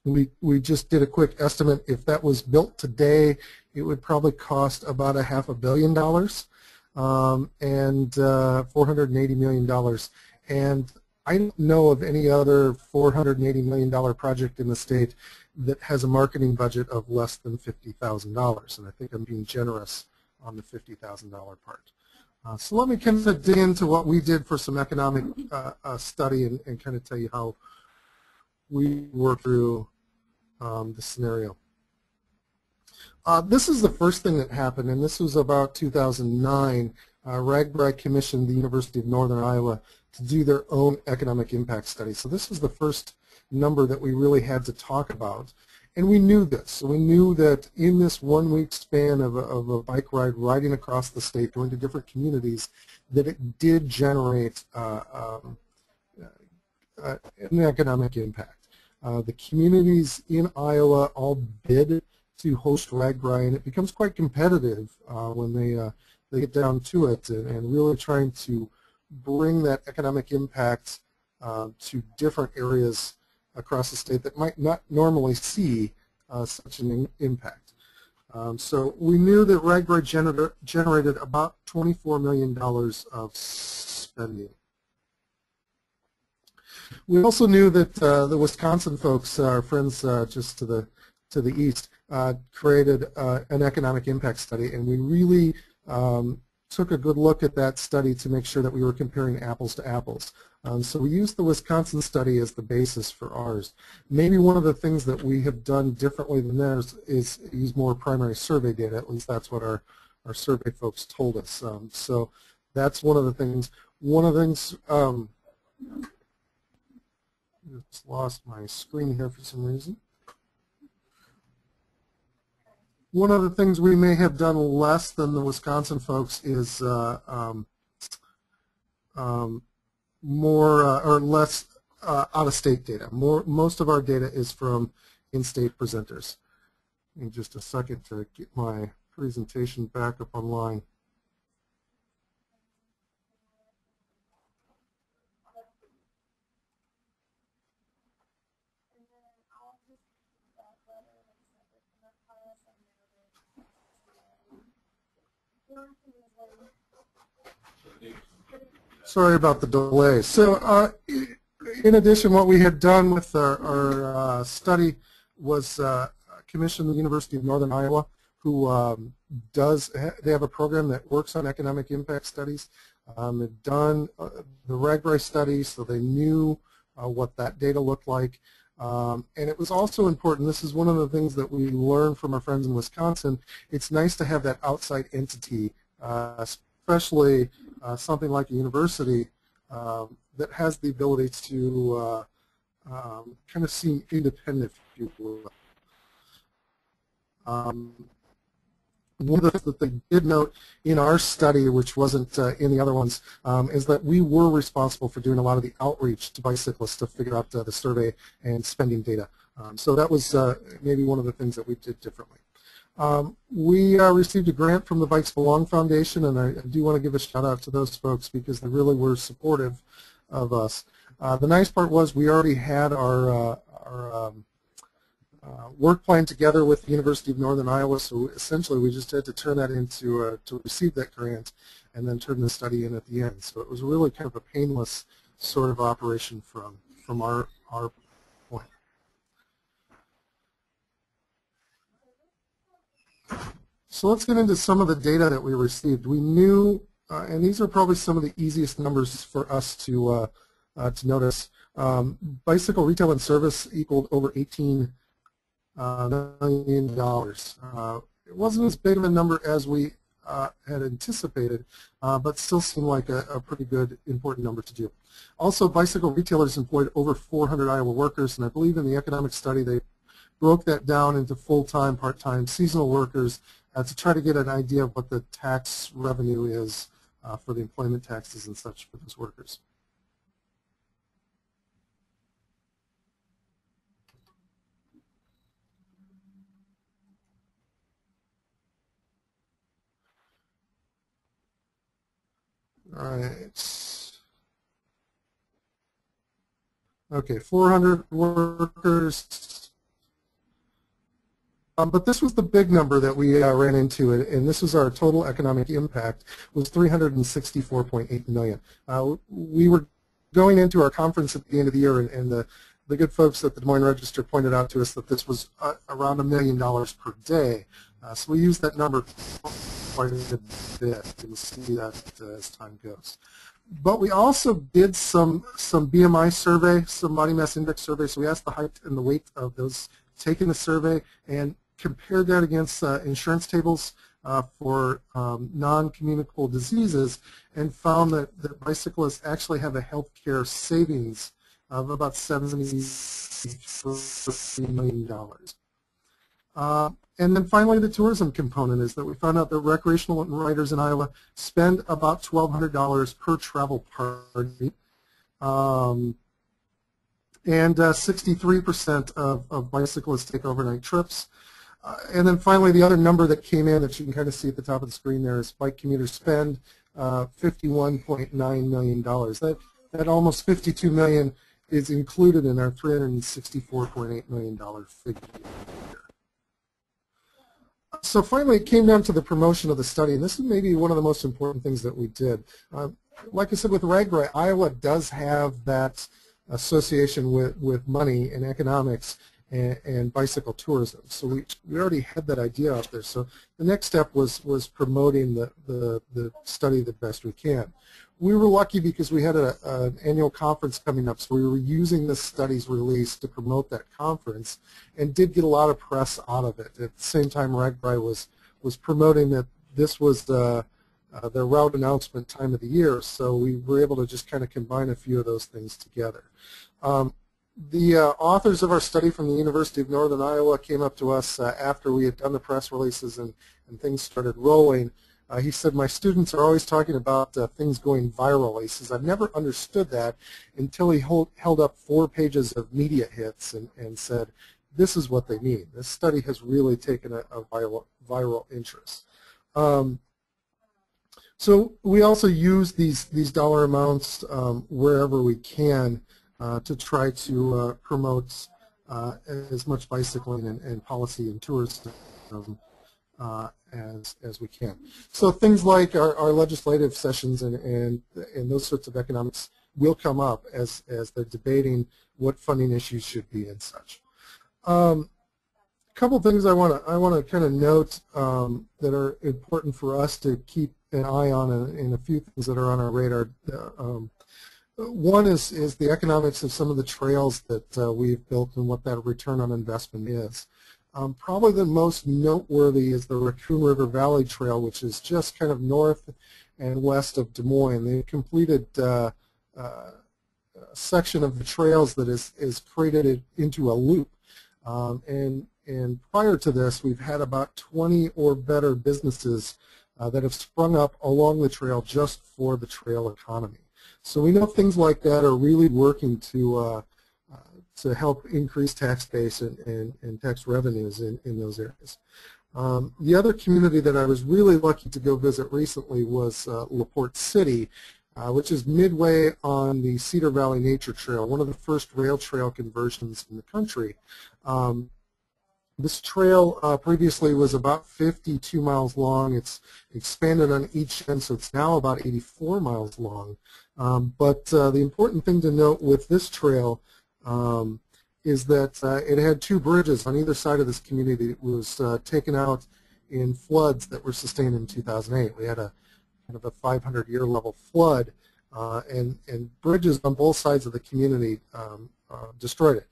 Speaker 4: We just did a quick estimate. If that was built today, it would probably cost about $500 million and $480 million. And I don't know of any other $480 million project in the state that has a marketing budget of less than $50,000. And I think I'm being generous on the $50,000 part. So let me kind of dig into what we did for some economic study and kind of tell you how we worked through the scenario. This is the first thing that happened, and this was about 2009. RAGBRAI commissioned the University of Northern Iowa to do their own economic impact study. So this was the first number that we really had to talk about. And we knew this. So we knew that in this 1 week span of a bike ride riding across the state, going to different communities, that it did generate an economic impact. The communities in Iowa all bid to host RAGBRAI, and it becomes quite competitive when they get down to it, and really trying to bring that economic impact to different areas across the state that might not normally see such an impact. So we knew that RAGBRAI generated about $24 million of spending. We also knew that the Wisconsin folks, our friends just to the east, created an economic impact study, and we really took a good look at that study to make sure that we were comparing apples to apples. So we used the Wisconsin study as the basis for ours. Maybe one of the things that we have done differently than theirs is use more primary survey data. At least that's what our survey folks told us. So that's one of the things. One of the things, just lost my screen here for some reason. One of the things we may have done less than the Wisconsin folks is more or less out-of-state data. Most of our data is from in-state presenters. In just a second to get my presentation back up online. Sorry about the delay. So in addition, what we had done with our study was commission the University of Northern Iowa, who they have a program that works on economic impact studies. They've done the RAGBRAI study, so they knew what that data looked like. And it was also important, this is one of the things that we learned from our friends in Wisconsin, it's nice to have that outside entity, especially something like a university that has the ability to kind of seem independent, if you will. One of the things that they did note in our study, which wasn't in the other ones, is that we were responsible for doing a lot of the outreach to bicyclists to figure out the survey and spending data. So that was maybe one of the things that we did differently. We received a grant from the Bikes Belong Foundation, and I do want to give a shout out to those folks because they really were supportive of us. The nice part was we already had our work plan together with the University of Northern Iowa, so essentially we just had to turn that into to receive that grant and then turn the study in at the end. So it was really kind of a painless sort of operation from our point. So let's get into some of the data that we received. We knew, and these are probably some of the easiest numbers for us to notice. Bicycle retail and service equaled over $18 million. It wasn't as big of a number as we had anticipated, but still seemed like a pretty good, important number to do. Also, bicycle retailers employed over 400 Iowa workers, and I believe in the economic study they broke that down into full-time, part-time, seasonal workers to try to get an idea of what the tax revenue is for the employment taxes and such for those workers. All right. Okay, 400 workers. But this was the big number that we ran into, and this was our total economic impact, was $364.8 million. We were going into our conference at the end of the year, and the good folks at the Des Moines Register pointed out to us that this was around $1 million per day. So we used that number quite a bit. You'll see that as time goes. But we also did some BMI survey, some body mass index survey. So we asked the height and the weight of those taking the survey and compared that against insurance tables for non-communicable diseases, and found that bicyclists actually have a healthcare savings of about $73 million. And then finally, the tourism component is that we found out that recreational riders in Iowa spend about $1,200 per travel party. And 63% of bicyclists take overnight trips. And then finally, the other number that came in that you can kind of see at the top of the screen there is bike commuters spend $51.9 million. That almost $52 million is included in our $364.8 million figure. So finally, it came down to the promotion of the study, and this is maybe one of the most important things that we did. Like I said, with RAGBRAI, Iowa does have that association with money and economics and bicycle tourism. So we already had that idea out there. So the next step was promoting the study the best we can. We were lucky because we had an annual conference coming up, so we were using this study's release to promote that conference and did get a lot of press out of it. At the same time, RAGBRAI was promoting that this was their route announcement time of the year, so we were able to just kind of combine a few of those things together. The authors of our study from the University of Northern Iowa came up to us after we had done the press releases and things started rolling. He said, my students are always talking about things going viral. He says, I've never understood that until he held up 4 pages of media hits and said, this is what they mean. This study has really taken a viral interest. So we also use these dollar amounts wherever we can to try to promote as much bicycling and policy and tourism as we can. So things like our legislative sessions and those sorts of economics will come up as they're debating what funding issues should be and such. A couple things I want to kind of note that are important for us to keep an eye on, and a few things that are on our radar. One is the economics of some of the trails that we've built and what that return on investment is. Probably the most noteworthy is the Raccoon River Valley Trail, which is just kind of north and west of Des Moines. They've completed a section of the trails that is created into a loop. And prior to this, we've had about 20 or better businesses that have sprung up along the trail just for the trail economy. So we know things like that are really working to help increase tax base and tax revenues in those areas. The other community that I was really lucky to go visit recently was LaPorte City, which is midway on the Cedar Valley Nature Trail, one of the first rail trail conversions in the country. This trail previously was about 52 miles long. It's expanded on each end, so it's now about 84 miles long. But the important thing to note with this trail is that it had 2 bridges on either side of this community. It was taken out in floods that were sustained in 2008. We had a kind of a 500-year level flood, and bridges on both sides of the community destroyed it.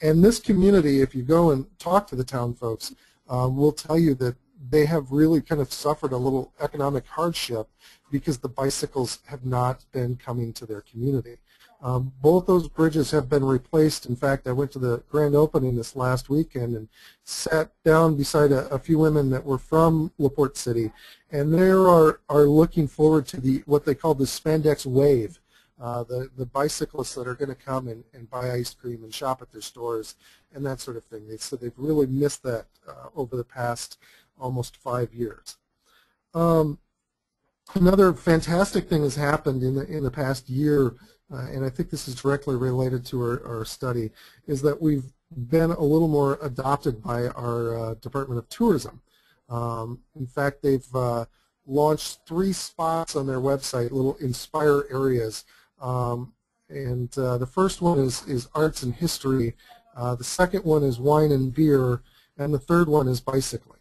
Speaker 4: And this community, if you go and talk to the town folks, will tell you that they have really kind of suffered a little economic hardship because the bicycles have not been coming to their community. Both those bridges have been replaced. In fact, I went to the grand opening this last weekend and sat down beside a few women that were from LaPorte City, and they are looking forward to what they call the spandex wave, the bicyclists that are going to come and buy ice cream and shop at their stores and that sort of thing. They said they've really missed that over the past almost 5 years. Another fantastic thing has happened in the past year, and I think this is directly related to our study, is that we've been a little more adopted by our Department of Tourism. In fact, they've launched 3 spots on their website, little Inspire areas. And the first one is arts and history, the second one is wine and beer, and the third one is bicycling.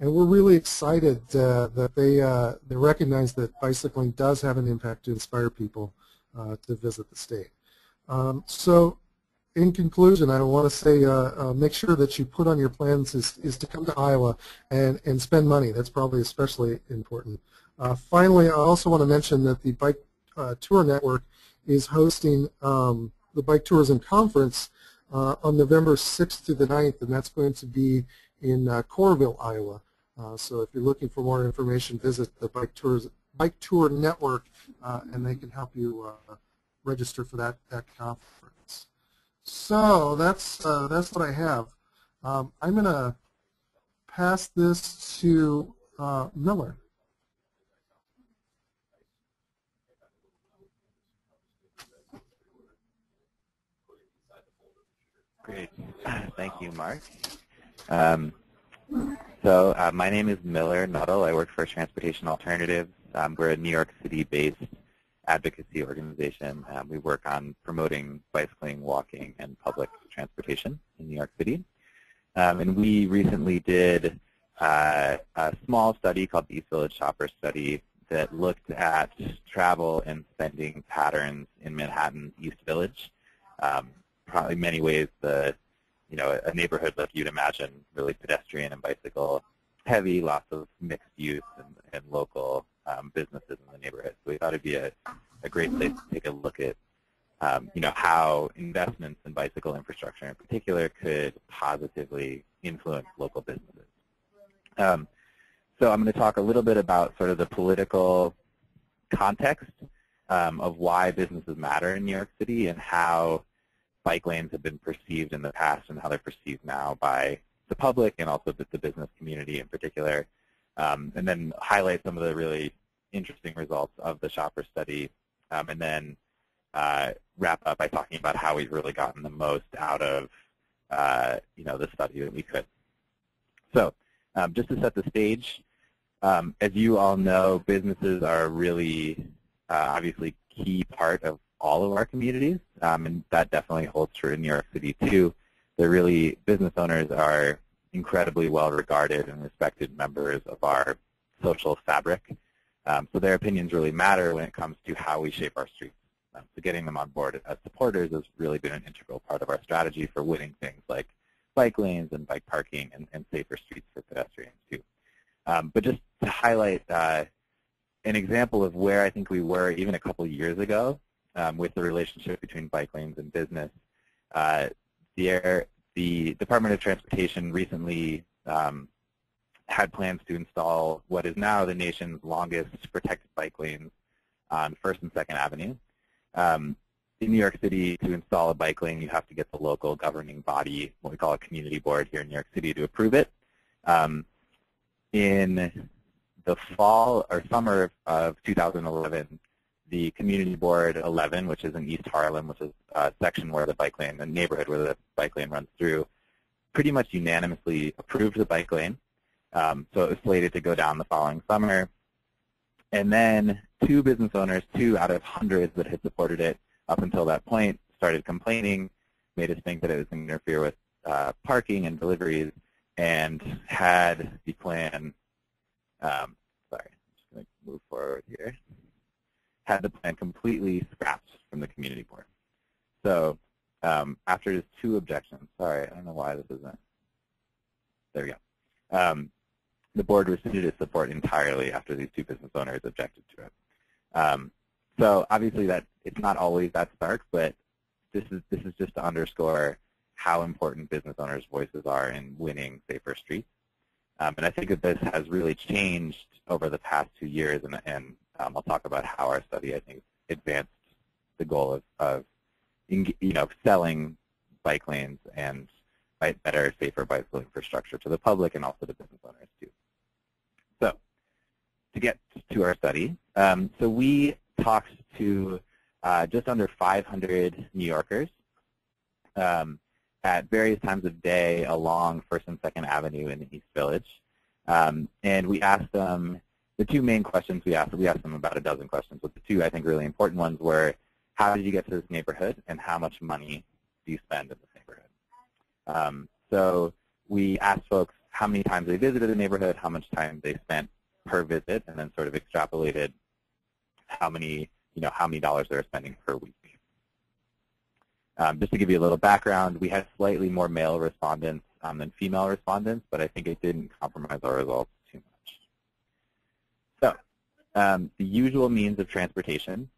Speaker 4: And we're really excited that they recognize that bicycling does have an impact to inspire people to visit the state. So in conclusion, I want to say make sure that you put on your plans is to come to Iowa and spend money. That's probably especially important. Finally, I also want to mention that the Bike Tour Network is hosting the Bike Tourism Conference on November 6th through the 9th, and that's going to be in Coralville, Iowa. So if you're looking for more information, visit the Bike Tour Network, and they can help you register for that conference. So that's what I have. I'm going to pass this to Miller.
Speaker 5: Great. Thank you, Mark. My name is Miller Nuttall. I work for Transportation Alternatives. We're a New York City-based advocacy organization. We work on promoting bicycling, walking, and public transportation in New York City. And we recently did a small study called the East Village Shopper Study that looked at travel and spending patterns in Manhattan's East Village. Probably in many ways a neighborhood like you'd imagine, really pedestrian and bicycle heavy, lots of mixed use and local businesses in the neighborhood. So we thought it'd be a great place to take a look at how investments in bicycle infrastructure in particular could positively influence local businesses. So I'm going to talk a little bit about sort of the political context of why businesses matter in New York City and how bike lanes have been perceived in the past and how they're perceived now by the public and also the business community in particular, and then highlight some of the really interesting results of the shopper study, and then wrap up by talking about how we've really gotten the most out of the study that we could. So just to set the stage, as you all know, businesses are a really obviously key part of all of our communities, and that definitely holds true in New York City too. Business owners are incredibly well regarded and respected members of our social fabric. So their opinions really matter when it comes to how we shape our streets. So getting them on board as supporters has really been an integral part of our strategy for winning things like bike lanes and bike parking and safer streets for pedestrians too. But just to highlight an example of where I think we were even a couple years ago with the relationship between bike lanes and business, the Department of Transportation recently had plans to install what is now the nation's longest protected bike lanes on 1st and 2nd Avenue. In New York City, to install a bike lane, you have to get the local governing body, what we call a community board here in New York City, to approve it. In the fall or summer of 2011, the Community Board 11, which is in East Harlem, which is a section where the bike lane, the neighborhood where the bike lane runs through, pretty much unanimously approved the bike lane. So it was slated to go down the following summer. And then two business owners, 2 out of hundreds that had supported it up until that point, started complaining, made us think that it was going to interfere with parking and deliveries, and had the plan, sorry, I'm just going to move forward here, had the plan completely scrapped from the community board. So after just 2 objections, sorry, I don't know why this isn't, there we go. The board rescinded its support entirely after these 2 business owners objected to it. So obviously that it's not always that stark, but this is just to underscore how important business owners' voices are in winning safer streets. And I think that this has really changed over the past 2 years, and I'll talk about how our study, I think, advanced the goal of selling bike lanes and better, safer bicycle infrastructure to the public and also to business owners too. So to get to our study, so we talked to just under 500 New Yorkers at various times of day along 1st and 2nd Avenue in the East Village. And we asked them, the 2 main questions we asked them about a dozen questions, but the 2 I think really important ones were, how did you get to this neighborhood and how much money do you spend in this neighborhood? So we asked folks how many times they visited the neighborhood, how much time they spent per visit, and then sort of extrapolated how many dollars they're spending per week. Just to give you a little background, we had slightly more male respondents than female respondents, but I think it didn't compromise our results too much. So the usual means of transportation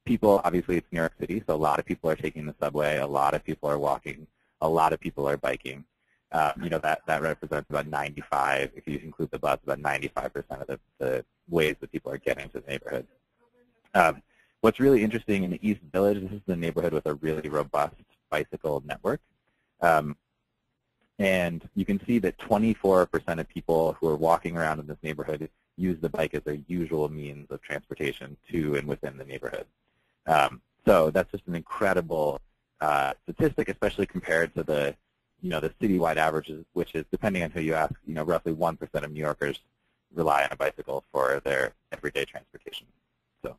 Speaker 5: People, obviously it's New York City, so a lot of people are taking the subway, a lot of people are walking, a lot of people are biking. That represents about 95, if you include the bus, about 95% of the ways that people are getting to the neighborhood. What's really interesting in the East Village, this is the neighborhood with a really robust bicycle network. And you can see that 24% of people who are walking around in this neighborhood use the bike as their usual means of transportation to and within the neighborhood. So that's just an incredible statistic, especially compared to the citywide averages, which is, depending on who you ask, roughly 1% of New Yorkers rely on a bicycle for their everyday transportation. So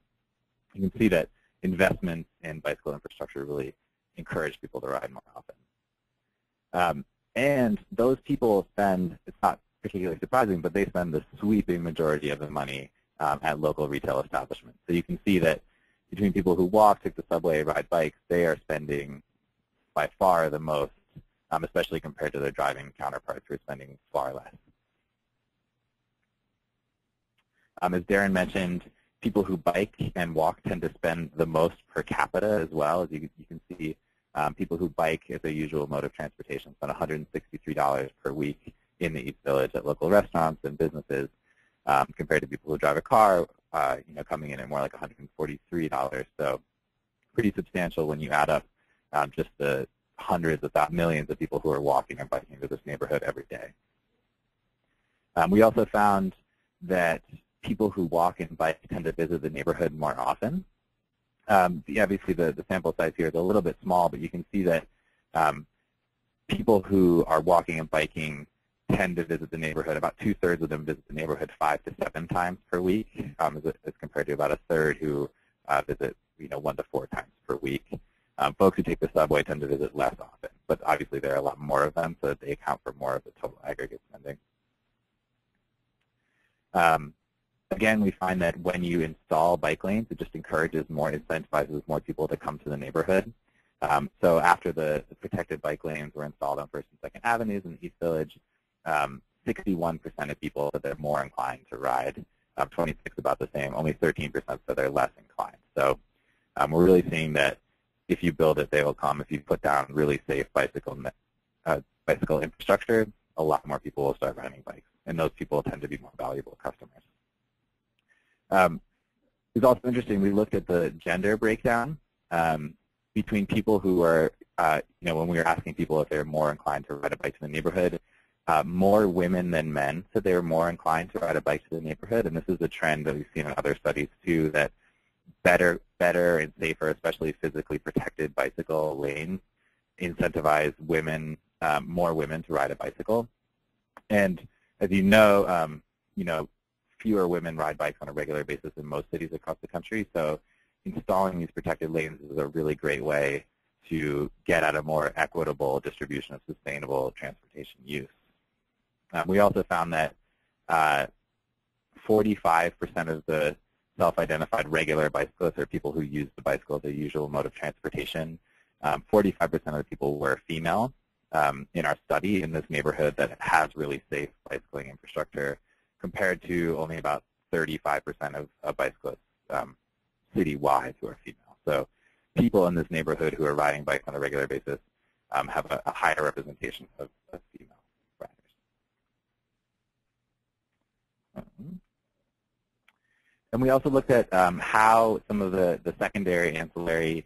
Speaker 5: you can see that investments in bicycle infrastructure really encourage people to ride more often. And those people spend, it's not particularly surprising, but they spend the sweeping majority of the money at local retail establishments. So you can see that between people who walk, take the subway, ride bikes, they are spending by far the most, especially compared to their driving counterparts who are spending far less. As Darren mentioned, people who bike and walk tend to spend the most per capita as well. As you can see, people who bike as a usual mode of transportation spend $163 per week in the East Village at local restaurants and businesses, compared to people who drive a car, coming in at more like $143. So pretty substantial when you add up just the hundreds, if not millions, of people who are walking and biking to this neighborhood every day. We also found that people who walk and bike tend to visit the neighborhood more often. Obviously, the sample size here is a little bit small, but you can see that people who are walking and biking tend to visit the neighborhood. About 2/3 of them visit the neighborhood 5 to 7 times per week, as compared to about 1/3 who visit 1 to 4 times per week. Folks who take the subway tend to visit less often, but obviously there are a lot more of them, so that they account for more of the total aggregate spending. Again, we find that when you install bike lanes, it just incentivizes more people to come to the neighborhood. So after the protected bike lanes were installed on 1st and 2nd Avenues in the East Village, 61% of people said they're more inclined to ride. 26 about the same. Only 13% said they're less inclined. So we're really seeing that if you build it, they will come. If you put down really safe bicycle infrastructure, a lot more people will start riding bikes, and those people tend to be more valuable customers. It's also interesting, we looked at the gender breakdown between people who are, when we were asking people if they're more inclined to ride a bike to the neighborhood, more women than men said they were more inclined to ride a bike to the neighborhood, and this is a trend that we've seen in other studies too, that better and safer, especially physically protected bicycle lanes incentivize more women to ride a bicycle. And as you know, fewer women ride bikes on a regular basis in most cities across the country, so installing these protected lanes is a really great way to get at a more equitable distribution of sustainable transportation use. We also found that 45% of the self-identified regular bicyclists are people who use the bicycle as a usual mode of transportation. 45% of the people were female in our study in this neighborhood that has really safe bicycling infrastructure, compared to only about 35% of bicyclists citywide who are female. So people in this neighborhood who are riding bikes on a regular basis have a higher representation of female riders. And we also looked at how some of the secondary ancillary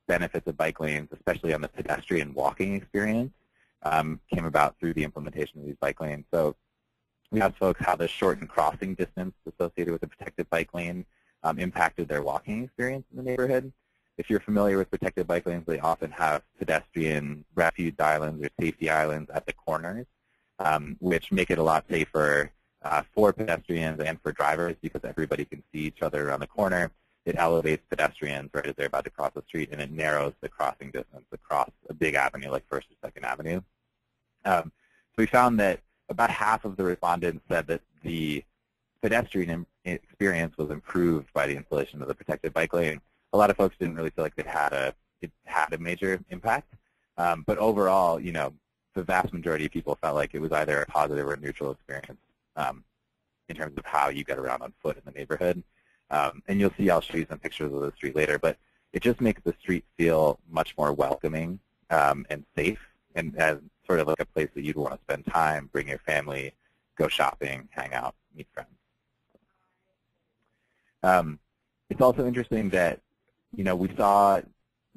Speaker 5: benefits of bike lanes, especially on the pedestrian walking experience, came about through the implementation of these bike lanes. So we asked folks how the shortened crossing distance associated with a protected bike lane impacted their walking experience in the neighborhood. If you're familiar with protected bike lanes, they often have pedestrian refuge islands or safety islands at the corners, which make it a lot safer for pedestrians and for drivers because everybody can see each other around the corner. It elevates pedestrians right as they're about to cross the street, and it narrows the crossing distance across a big avenue like 1st or 2nd Avenue. So we found that about half of the respondents said that the pedestrian experience was improved by the installation of the protected bike lane. A lot of folks didn't really feel like it had a major impact, but overall, the vast majority of people felt like it was either a positive or neutral experience in terms of how you get around on foot in the neighborhood. And you'll see, I'll show you some pictures of the street later, but it just makes the street feel much more welcoming and safe, and as sort of like a place that you'd want to spend time, bring your family, go shopping, hang out, meet friends. It's also interesting that,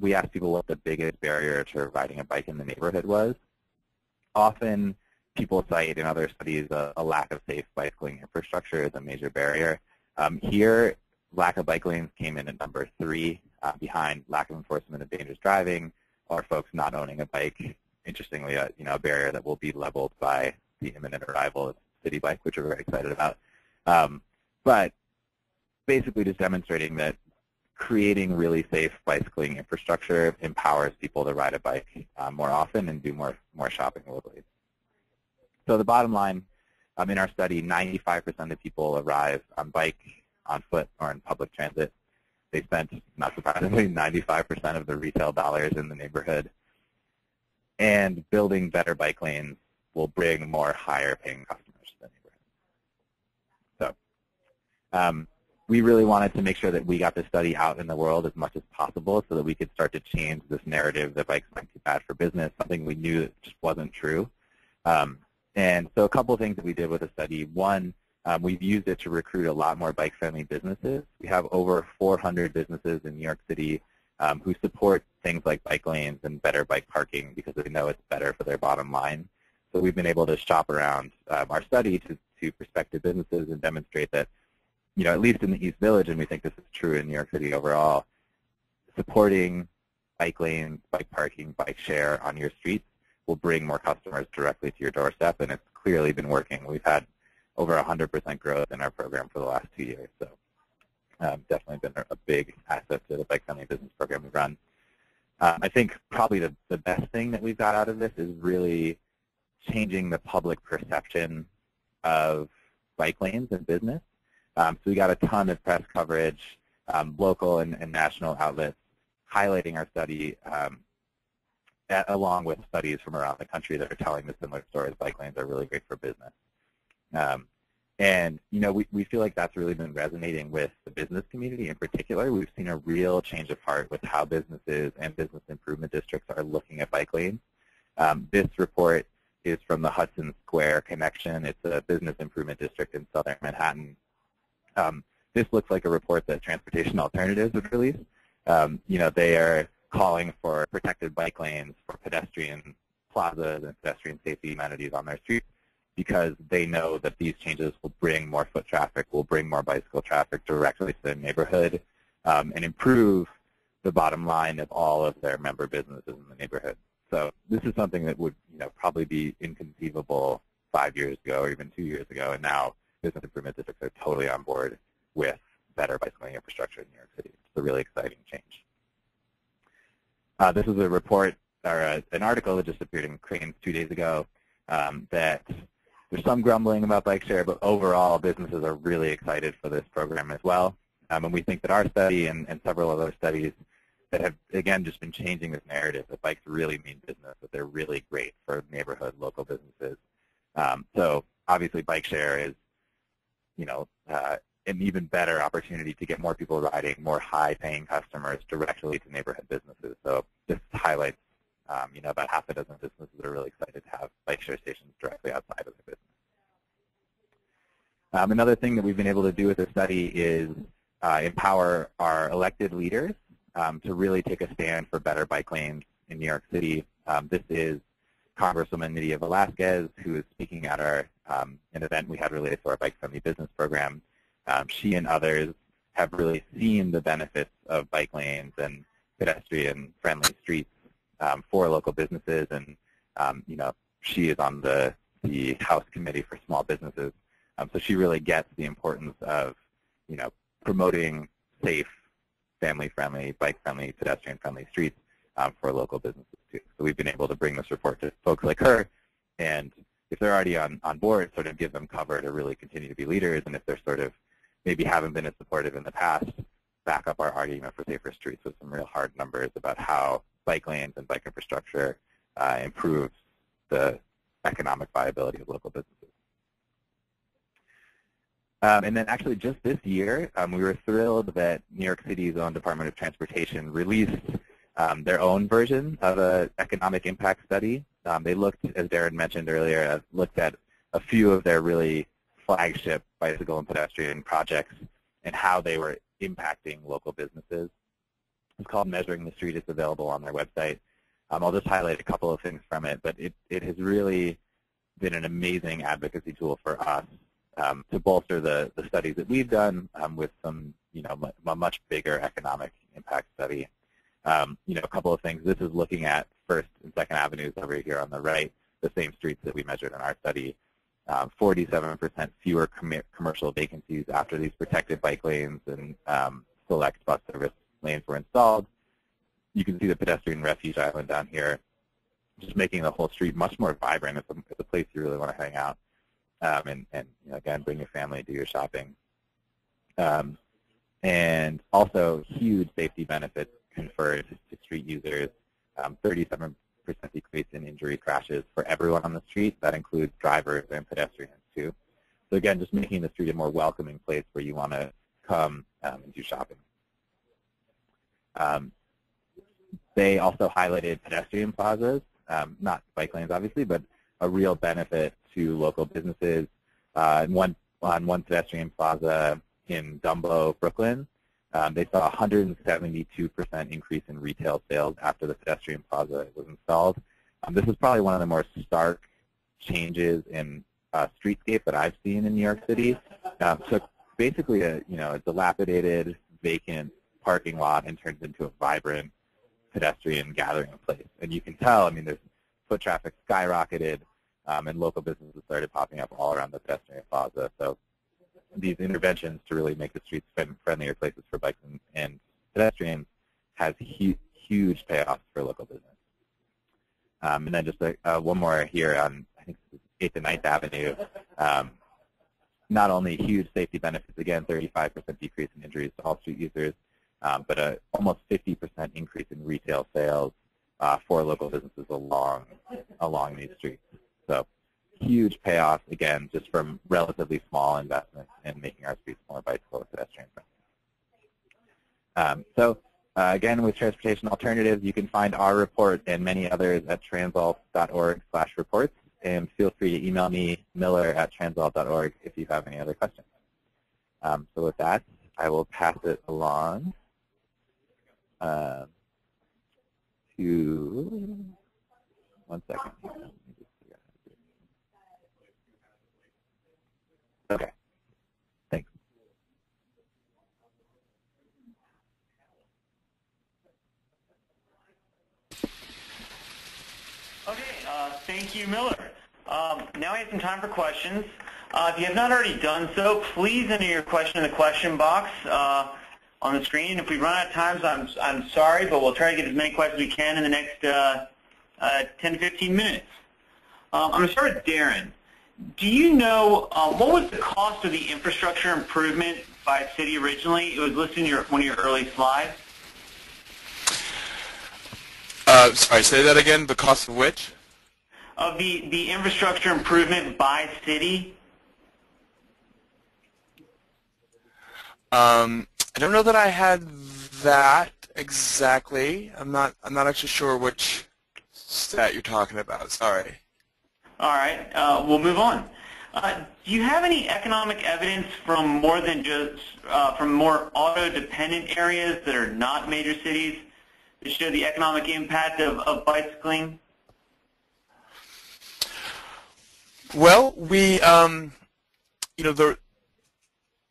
Speaker 5: we asked people what the biggest barrier to riding a bike in the neighborhood was. Often people cite in other studies a lack of safe bicycling infrastructure as a major barrier. Here, lack of bike lanes came in at number 3, behind lack of enforcement of dangerous driving or folks not owning a bike. Interestingly, a barrier that will be leveled by the imminent arrival of City Bike, which we're very excited about. But basically just demonstrating that creating really safe bicycling infrastructure empowers people to ride a bike more often and do more shopping locally. So the bottom line, in our study, 95% of people arrive on bike, on foot, or in public transit. They spent, not surprisingly, 95% of the retail dollars in the neighborhood. And building better bike lanes will bring more higher-paying customers to the neighborhood. So we really wanted to make sure that we got this study out in the world as much as possible so that we could start to change this narrative that bikes might be bad for business, something we knew that just wasn't true. And so a couple of things that we did with the study. One, we've used it to recruit a lot more bike-friendly businesses. We have over 400 businesses in New York City who support things like bike lanes and better bike parking because they know it's better for their bottom line. So we've been able to shop around our study to prospective businesses and demonstrate that, at least in the East Village, and we think this is true in New York City overall, supporting bike lanes, bike parking, bike share on your streets will bring more customers directly to your doorstep, and it's clearly been working. We've had over 100% growth in our program for the last 2 years, so definitely been a big asset to the bike-friendly business program we've run. I think probably the best thing that we've got out of this is really changing the public perception of bike lanes and business. So we got a ton of press coverage, local and national outlets highlighting our study, along with studies from around the country that are telling the similar stories. Bike lanes are really great for business. And we feel like that's really been resonating with the business community in particular. We've seen a real change of heart with how businesses and business improvement districts are looking at bike lanes. This report is from the Hudson Square Connection. It's a business improvement district in southern Manhattan. This looks like a report that Transportation Alternatives would release. They are calling for protected bike lanes for pedestrian plazas and pedestrian safety amenities on their streets because they know that these changes will bring more foot traffic, will bring more bicycle traffic directly to the neighborhood, and improve the bottom line of all of their member businesses in the neighborhood. So this is something that would probably be inconceivable 5 years ago or even 2 years ago, and now business improvement districts are totally on board with better bicycling infrastructure in New York City. It's a really exciting change. This is a report, or an article that just appeared in Cranes 2 days ago, that there's some grumbling about bike share, but overall businesses are really excited for this program as well. And we think that our study and several other studies that have, again, just been changing this narrative that bikes really mean business, that they're really great for neighborhood, local businesses. So obviously bike share is an even better opportunity to get more people riding, more high-paying customers directly to neighborhood businesses. So this highlights, about half a dozen businesses that are really excited to have bike share stations directly outside of their business. Another thing that we've been able to do with this study is empower our elected leaders to really take a stand for better bike lanes in New York City. This is Congresswoman Nydia Velázquez, who is speaking at an event we had related to our bike-friendly business program. She and others have really seen the benefits of bike lanes and pedestrian-friendly streets for local businesses, and she is on the House Committee for Small Businesses. So she really gets the importance of promoting safe, family-friendly, bike-friendly, pedestrian-friendly streets for local businesses too. So we've been able to bring this report to folks like her, and if they're already on board, sort of give them cover to really continue to be leaders, and if they're sort of maybe haven't been as supportive in the past, back up our argument for safer streets with some real hard numbers about how bike lanes and bike infrastructure improves the economic viability of local businesses. And then actually just this year, we were thrilled that New York City's own Department of Transportation released their own version of an economic impact study. They looked, as Darren mentioned earlier, looked at a few of their really flagship bicycle and pedestrian projects and how they were impacting local businesses. It's called Measuring the Street. It's available on their website. I'll just highlight a couple of things from it, but it has really been an amazing advocacy tool for us to bolster the studies that we've done with some, a much bigger economic impact study. A couple of things. This is looking at First and Second Avenues over here on the right, the same streets that we measured in our study. 47% fewer commercial vacancies after these protected bike lanes and select bus service lanes were installed. You can see the pedestrian refuge island down here, just making the whole street much more vibrant. It's a place you really want to hang out. And again, bring your family, do your shopping. And also huge safety benefits conferred to street users, 37% decrease in injury crashes for everyone on the street. That includes drivers and pedestrians too. So again, just making the street a more welcoming place where you want to come and do shopping. They also highlighted pedestrian plazas, not bike lanes obviously, but a real benefit to local businesses. On one pedestrian plaza in Dumbo, Brooklyn, they saw a 172% increase in retail sales after the pedestrian plaza was installed. This is probably one of the more stark changes in streetscape that I've seen in New York City. So basically a dilapidated, vacant parking lot and turns into a vibrant pedestrian gathering place. And you can tell, there's foot traffic skyrocketed, and local businesses started popping up all around the pedestrian plaza. So these interventions to really make the streets friendlier places for bikes and pedestrians has huge payoffs for local business. And then just one more here on, I think, 8th and 9th Avenue. Not only huge safety benefits, again, 35% decrease in injuries to all street users, but a almost 50% increase in retail sales for local businesses along these streets. So huge payoffs, again, just from relatively small investments in making our streets more bicycle and pedestrian friendly. Again, with transportation alternatives, you can find our report and many others at transalt.org/reports, and feel free to email me, miller@transalt.org, if you have any other questions. So with that, I will pass it along to, one second. Okay, thanks.
Speaker 1: Okay, thank you, Miller. Now we have some time for questions. If you have not already done so, please enter your question in the question box on the screen. If we run out of time, I'm sorry, but we'll try to get as many questions as we can in the next 10 to 15 minutes. I'm going to start with Darren. Do you know what was the cost of the infrastructure improvement by a city originally? It was listed in one of your early slides.
Speaker 2: Sorry, say that again. The cost of which?
Speaker 1: Of the infrastructure improvement by city.
Speaker 2: I don't know that I had that exactly. I'm not actually sure which stat you're talking about. Sorry.
Speaker 1: All right, we'll move on. Do you have any economic evidence from more than just from more auto-dependent areas that are not major cities to show the economic impact of bicycling?
Speaker 2: Well, we, the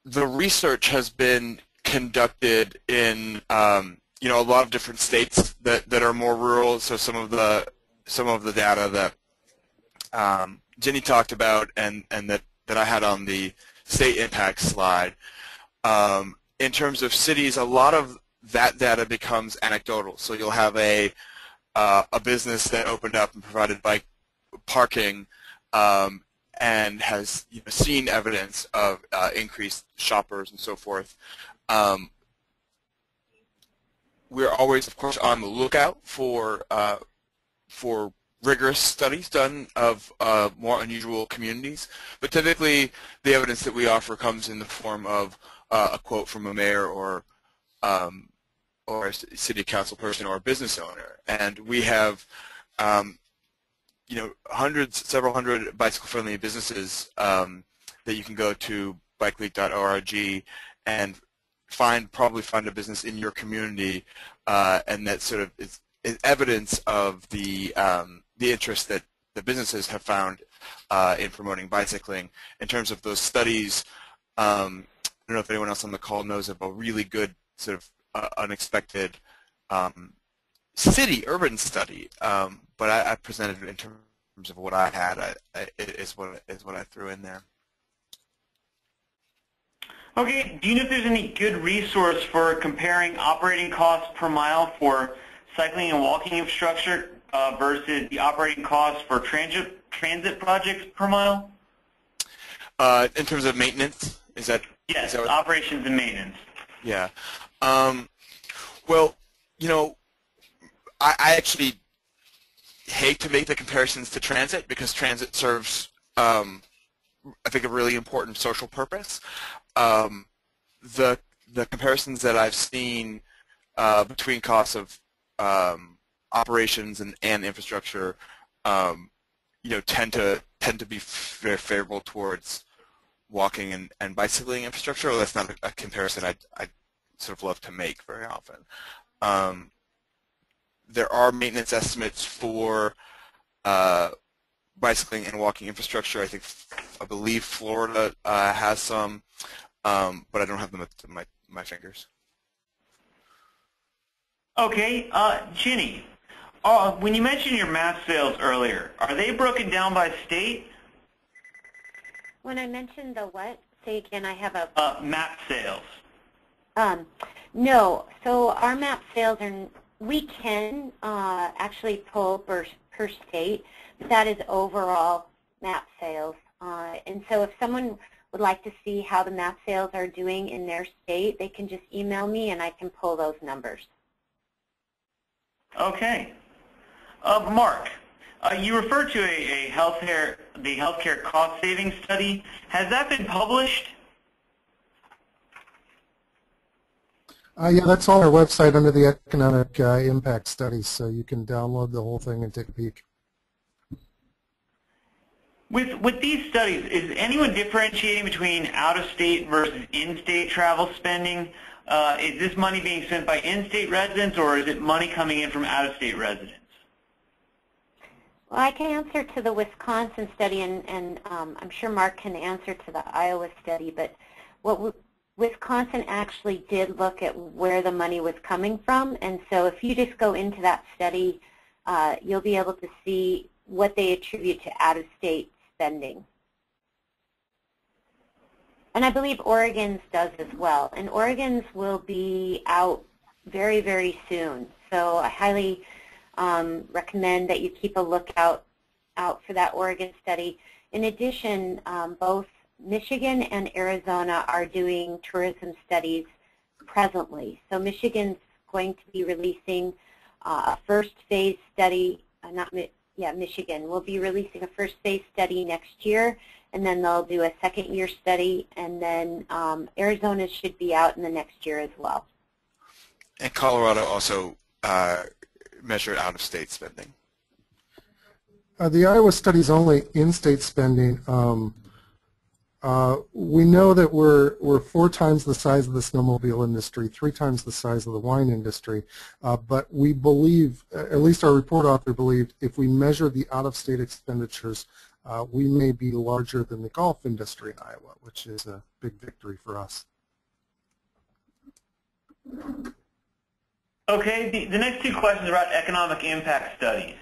Speaker 2: research has been conducted in, a lot of different states that are more rural. So some of the data that Jenny talked about and that I had on the state impact slide. In terms of cities, a lot of that data becomes anecdotal. So you'll have a business that opened up and provided bike parking and has seen evidence of increased shoppers and so forth. We're always, of course, on the lookout for rigorous studies done of more unusual communities, but typically the evidence that we offer comes in the form of a quote from a mayor or a city council person or a business owner. And we have you know, several hundred bicycle-friendly businesses that you can go to bikeleague.org and probably find a business in your community, and that sort of is evidence of the interest that the businesses have found in promoting bicycling. In terms of those studies, I don't know if anyone else on the call knows of a really good sort of unexpected urban study, but I presented it in terms of what I had. Is what I threw in there.
Speaker 1: Okay, do you know if there's any good resource for comparing operating costs per mile for cycling and walking infrastructure versus the operating costs for transit projects per mile?
Speaker 2: In terms of maintenance, is that?
Speaker 1: Yes,
Speaker 2: is that
Speaker 1: operations and maintenance.
Speaker 2: Yeah. Well, you know, I actually hate to make the comparisons to transit because transit serves, I think, a really important social purpose. The comparisons that I've seen between costs of operations and infrastructure, you know, tend to be very favorable towards walking and bicycling infrastructure. Well, that's not a comparison I sort of love to make very often. There are maintenance estimates for bicycling and walking infrastructure. I believe Florida has some, but I don't have them at my fingers.
Speaker 1: Okay, Ginny, when you mentioned your map sales earlier, are they broken down by state?
Speaker 3: When I mentioned the what? Say again, I have a...
Speaker 1: map sales.
Speaker 3: No, so our map sales are, we can actually pull per state, but that is overall map sales. And so if someone would like to see how the map sales are doing in their state, they can just email me and I can pull those numbers.
Speaker 1: Okay. Mark, you referred to the healthcare cost savings study. Has that been published?
Speaker 4: Yeah, that's on our website under the economic impact studies, so you can download the whole thing and take a peek.
Speaker 1: With these studies, is anyone differentiating between out-of-state versus in-state travel spending? Is this money being spent by in-state residents, or is it money coming in from out-of-state residents?
Speaker 3: Well, I can answer to the Wisconsin study, and I'm sure Mark can answer to the Iowa study, but what Wisconsin actually did look at where the money was coming from, and so if you just go into that study, you'll be able to see what they attribute to out-of-state spending. And I believe Oregon's does as well, and Oregon's will be out very, very soon, so I highly recommend that you keep a lookout for that Oregon study. In addition, both Michigan and Arizona are doing tourism studies presently. So Michigan's going to be releasing a first phase study, Michigan will be releasing a first phase study next year, and then they'll do a second year study, and then Arizona should be out in the next year as well.
Speaker 2: And Colorado also measured out-of-state spending.
Speaker 4: The Iowa study is only in-state spending. We know that we're 4 times the size of the snowmobile industry, 3 times the size of the wine industry, but we believe, at least our report author believed, if we measure the out-of-state expenditures, we may be larger than the golf industry in Iowa, which is a big victory for us.
Speaker 1: Okay, the next 2 questions are about economic impact studies.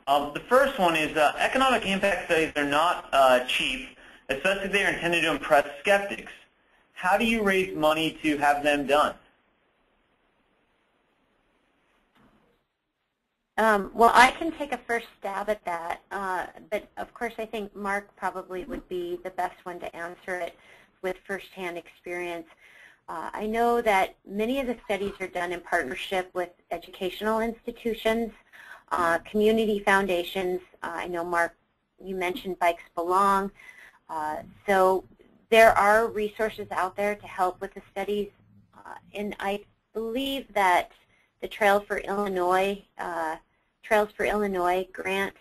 Speaker 1: The first one is economic impact studies are not cheap, especially if they are intended to impress skeptics. How do you raise money to have them done?
Speaker 3: Well, I can take a first stab at that, but of course I think Mark probably would be the best one to answer it with firsthand experience. I know that many of the studies are done in partnership with educational institutions, community foundations. I know, Mark, you mentioned Bikes Belong. So there are resources out there to help with the studies. And I believe that the Trails for Illinois grant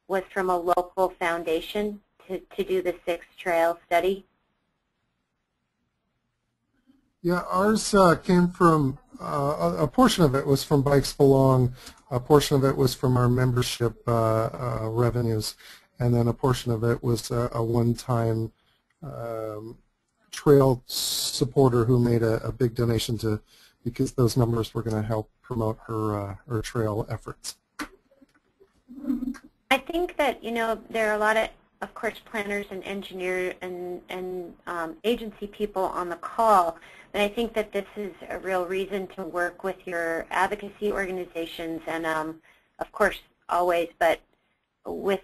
Speaker 3: was from a local foundation to do the 6 trail study.
Speaker 4: Yeah, ours came from, a portion of it was from Bikes Belong, a portion of it was from our membership revenues, and then a portion of it was a one-time trail supporter who made a big donation because those numbers were going to help promote her trail efforts.
Speaker 3: I think that, there are a lot of course, planners and engineers and agency people on the call, but I think that this is a real reason to work with your advocacy organizations and, of course, always, but with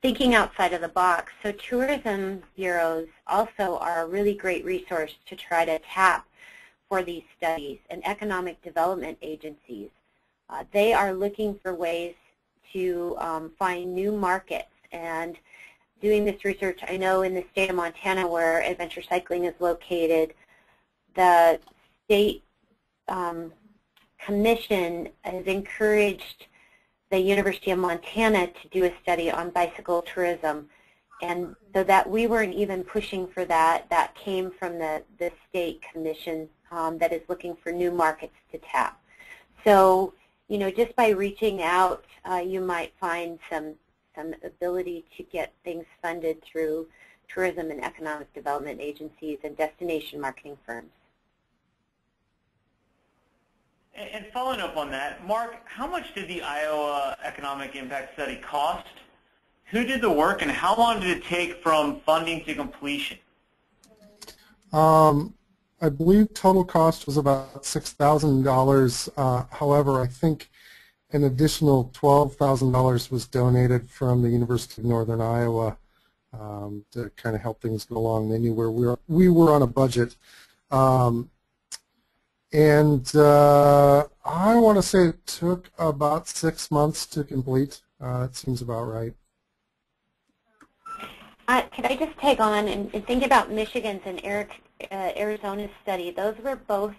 Speaker 3: thinking outside of the box. So tourism bureaus also are a really great resource to try to tap for these studies, and economic development agencies. They are looking for ways to find new markets and doing this research. I know in the state of Montana, where adventure cycling is located, the state commission has encouraged the University of Montana to do a study on bicycle tourism. And so that we weren't even pushing for that. That came from the state commission that is looking for new markets to tap. So, just by reaching out, you might find some ability to get things funded through tourism and economic development agencies and destination marketing firms.
Speaker 1: And following up on that, Mark, how much did the Iowa Economic Impact Study cost? Who did the work, and how long did it take from funding to completion?
Speaker 4: I believe total cost was about $6,000. However, I think an additional $12,000 was donated from the University of Northern Iowa to kind of help things go along. They knew where we were on a budget. I want to say it took about 6 months to complete. That seems about right.
Speaker 3: Could I just tag on and think about Michigan's and Arizona's study? Those were both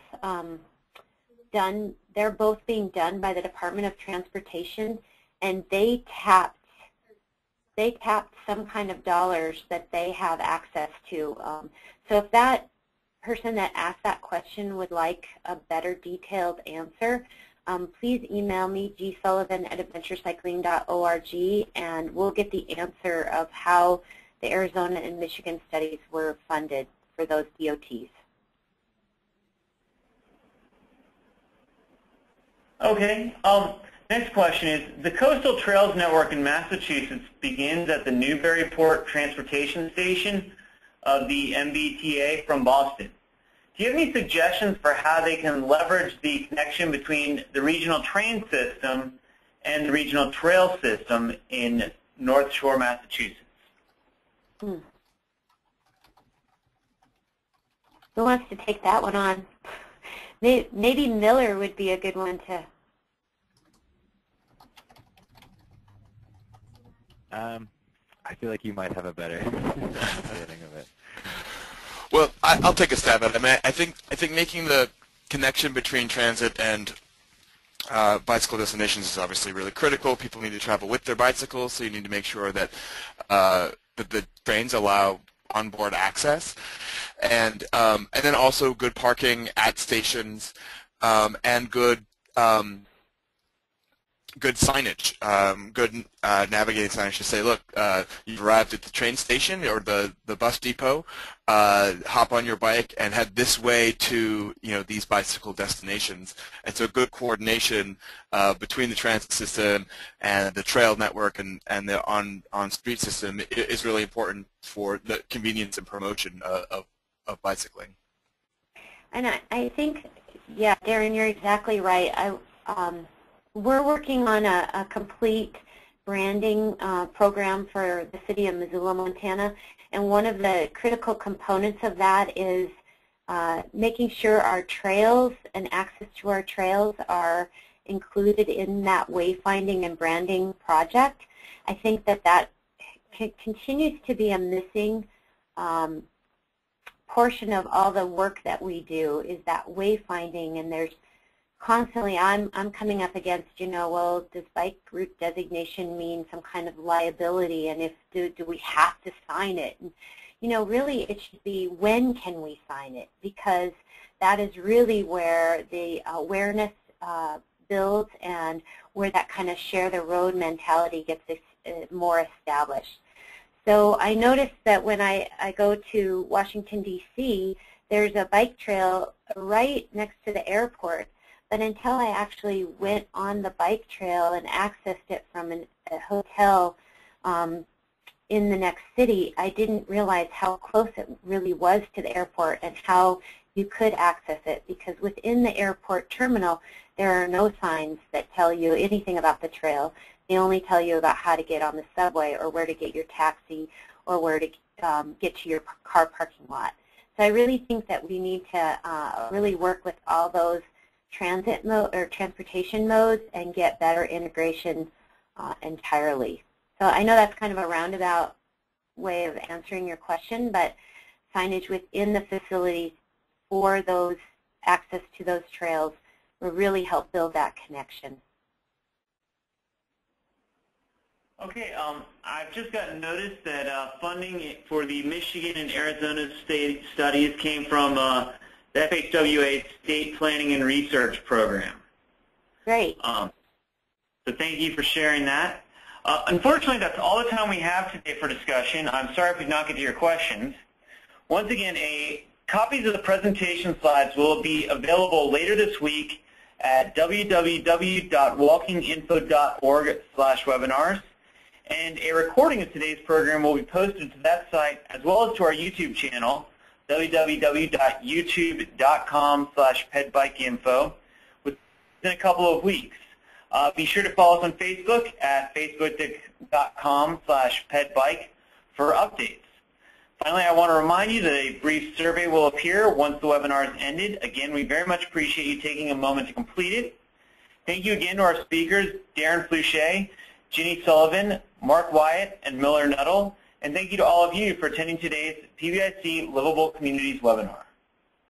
Speaker 3: done. They're both being done by the Department of Transportation, and they tapped some kind of dollars that they have access to. So if that person that asked that question would like a better detailed answer, please email me, gsullivan@adventurecycling.org, and we'll get the answer of how the Arizona and Michigan studies were funded for those DOTs.
Speaker 1: Okay. Next question is, the Coastal Trails Network in Massachusetts begins at the Newburyport Transportation Station of the MBTA from Boston. Do you have any suggestions for how they can leverage the connection between the regional train system and the regional trail system in North Shore, Massachusetts?
Speaker 3: Who wants to take that one on? Maybe Miller would be a good one to.
Speaker 5: I feel like you might have a better understanding of it.
Speaker 2: Well, I'll take a stab at it. I mean, I think making the connection between transit and bicycle destinations is obviously really critical. People need to travel with their bicycles, so you need to make sure that the trains allow onboard access, and then also good parking at stations and good signage, good navigating signage to say, look, you've arrived at the train station or the bus depot, hop on your bike and head this way to these bicycle destinations. And so good coordination between the transit system and the trail network and the on-street system is really important for the convenience and promotion of bicycling.
Speaker 3: And I think, yeah, Darren, you're exactly right. We're working on a complete branding program for the city of Missoula, Montana, and one of the critical components of that is making sure our trails and access to our trails are included in that wayfinding and branding project. I think that that continues to be a missing portion of all the work that we do, is that wayfinding. And there's constantly, I'm coming up against, well, does bike route designation mean some kind of liability, and if do we have to sign it? And, really it should be, when can we sign it? Because that is really where the awareness builds and where that kind of share the road mentality gets more established. So I noticed that when I go to Washington, D.C., there's a bike trail right next to the airport. But until I actually went on the bike trail and accessed it from a hotel in the next city, I didn't realize how close it really was to the airport and how you could access it, because within the airport terminal there are no signs that tell you anything about the trail. They only tell you about how to get on the subway or where to get your taxi or where to get to your car parking lot. So I really think that we need to really work with all those transit mode or transportation modes and get better integration entirely. So I know that's kind of a roundabout way of answering your question, but signage within the facility for those access to those trails will really help build that connection.
Speaker 1: Okay, I've just gotten notice that funding for the Michigan and Arizona state studies came from the FHWA State Planning and Research Program.
Speaker 3: Great.
Speaker 1: So thank you for sharing that. Unfortunately, that's all the time we have today for discussion. I'm sorry if we did not get to your questions. Once again, copies of the presentation slides will be available later this week at www.walkinginfo.org/webinars. And a recording of today's program will be posted to that site as well as to our YouTube channel, www.youtube.com/pedbikeinfo, within a couple of weeks. Be sure to follow us on Facebook at facebook.com/pedbike for updates. Finally, I want to remind you that a brief survey will appear once the webinar is ended. Again, we very much appreciate you taking a moment to complete it. Thank you again to our speakers, Darren Fluchet, Ginny Sullivan, Mark Wyatt, and Miller Nuttall. And thank you to all of you for attending today's PBIC Livable Communities webinar.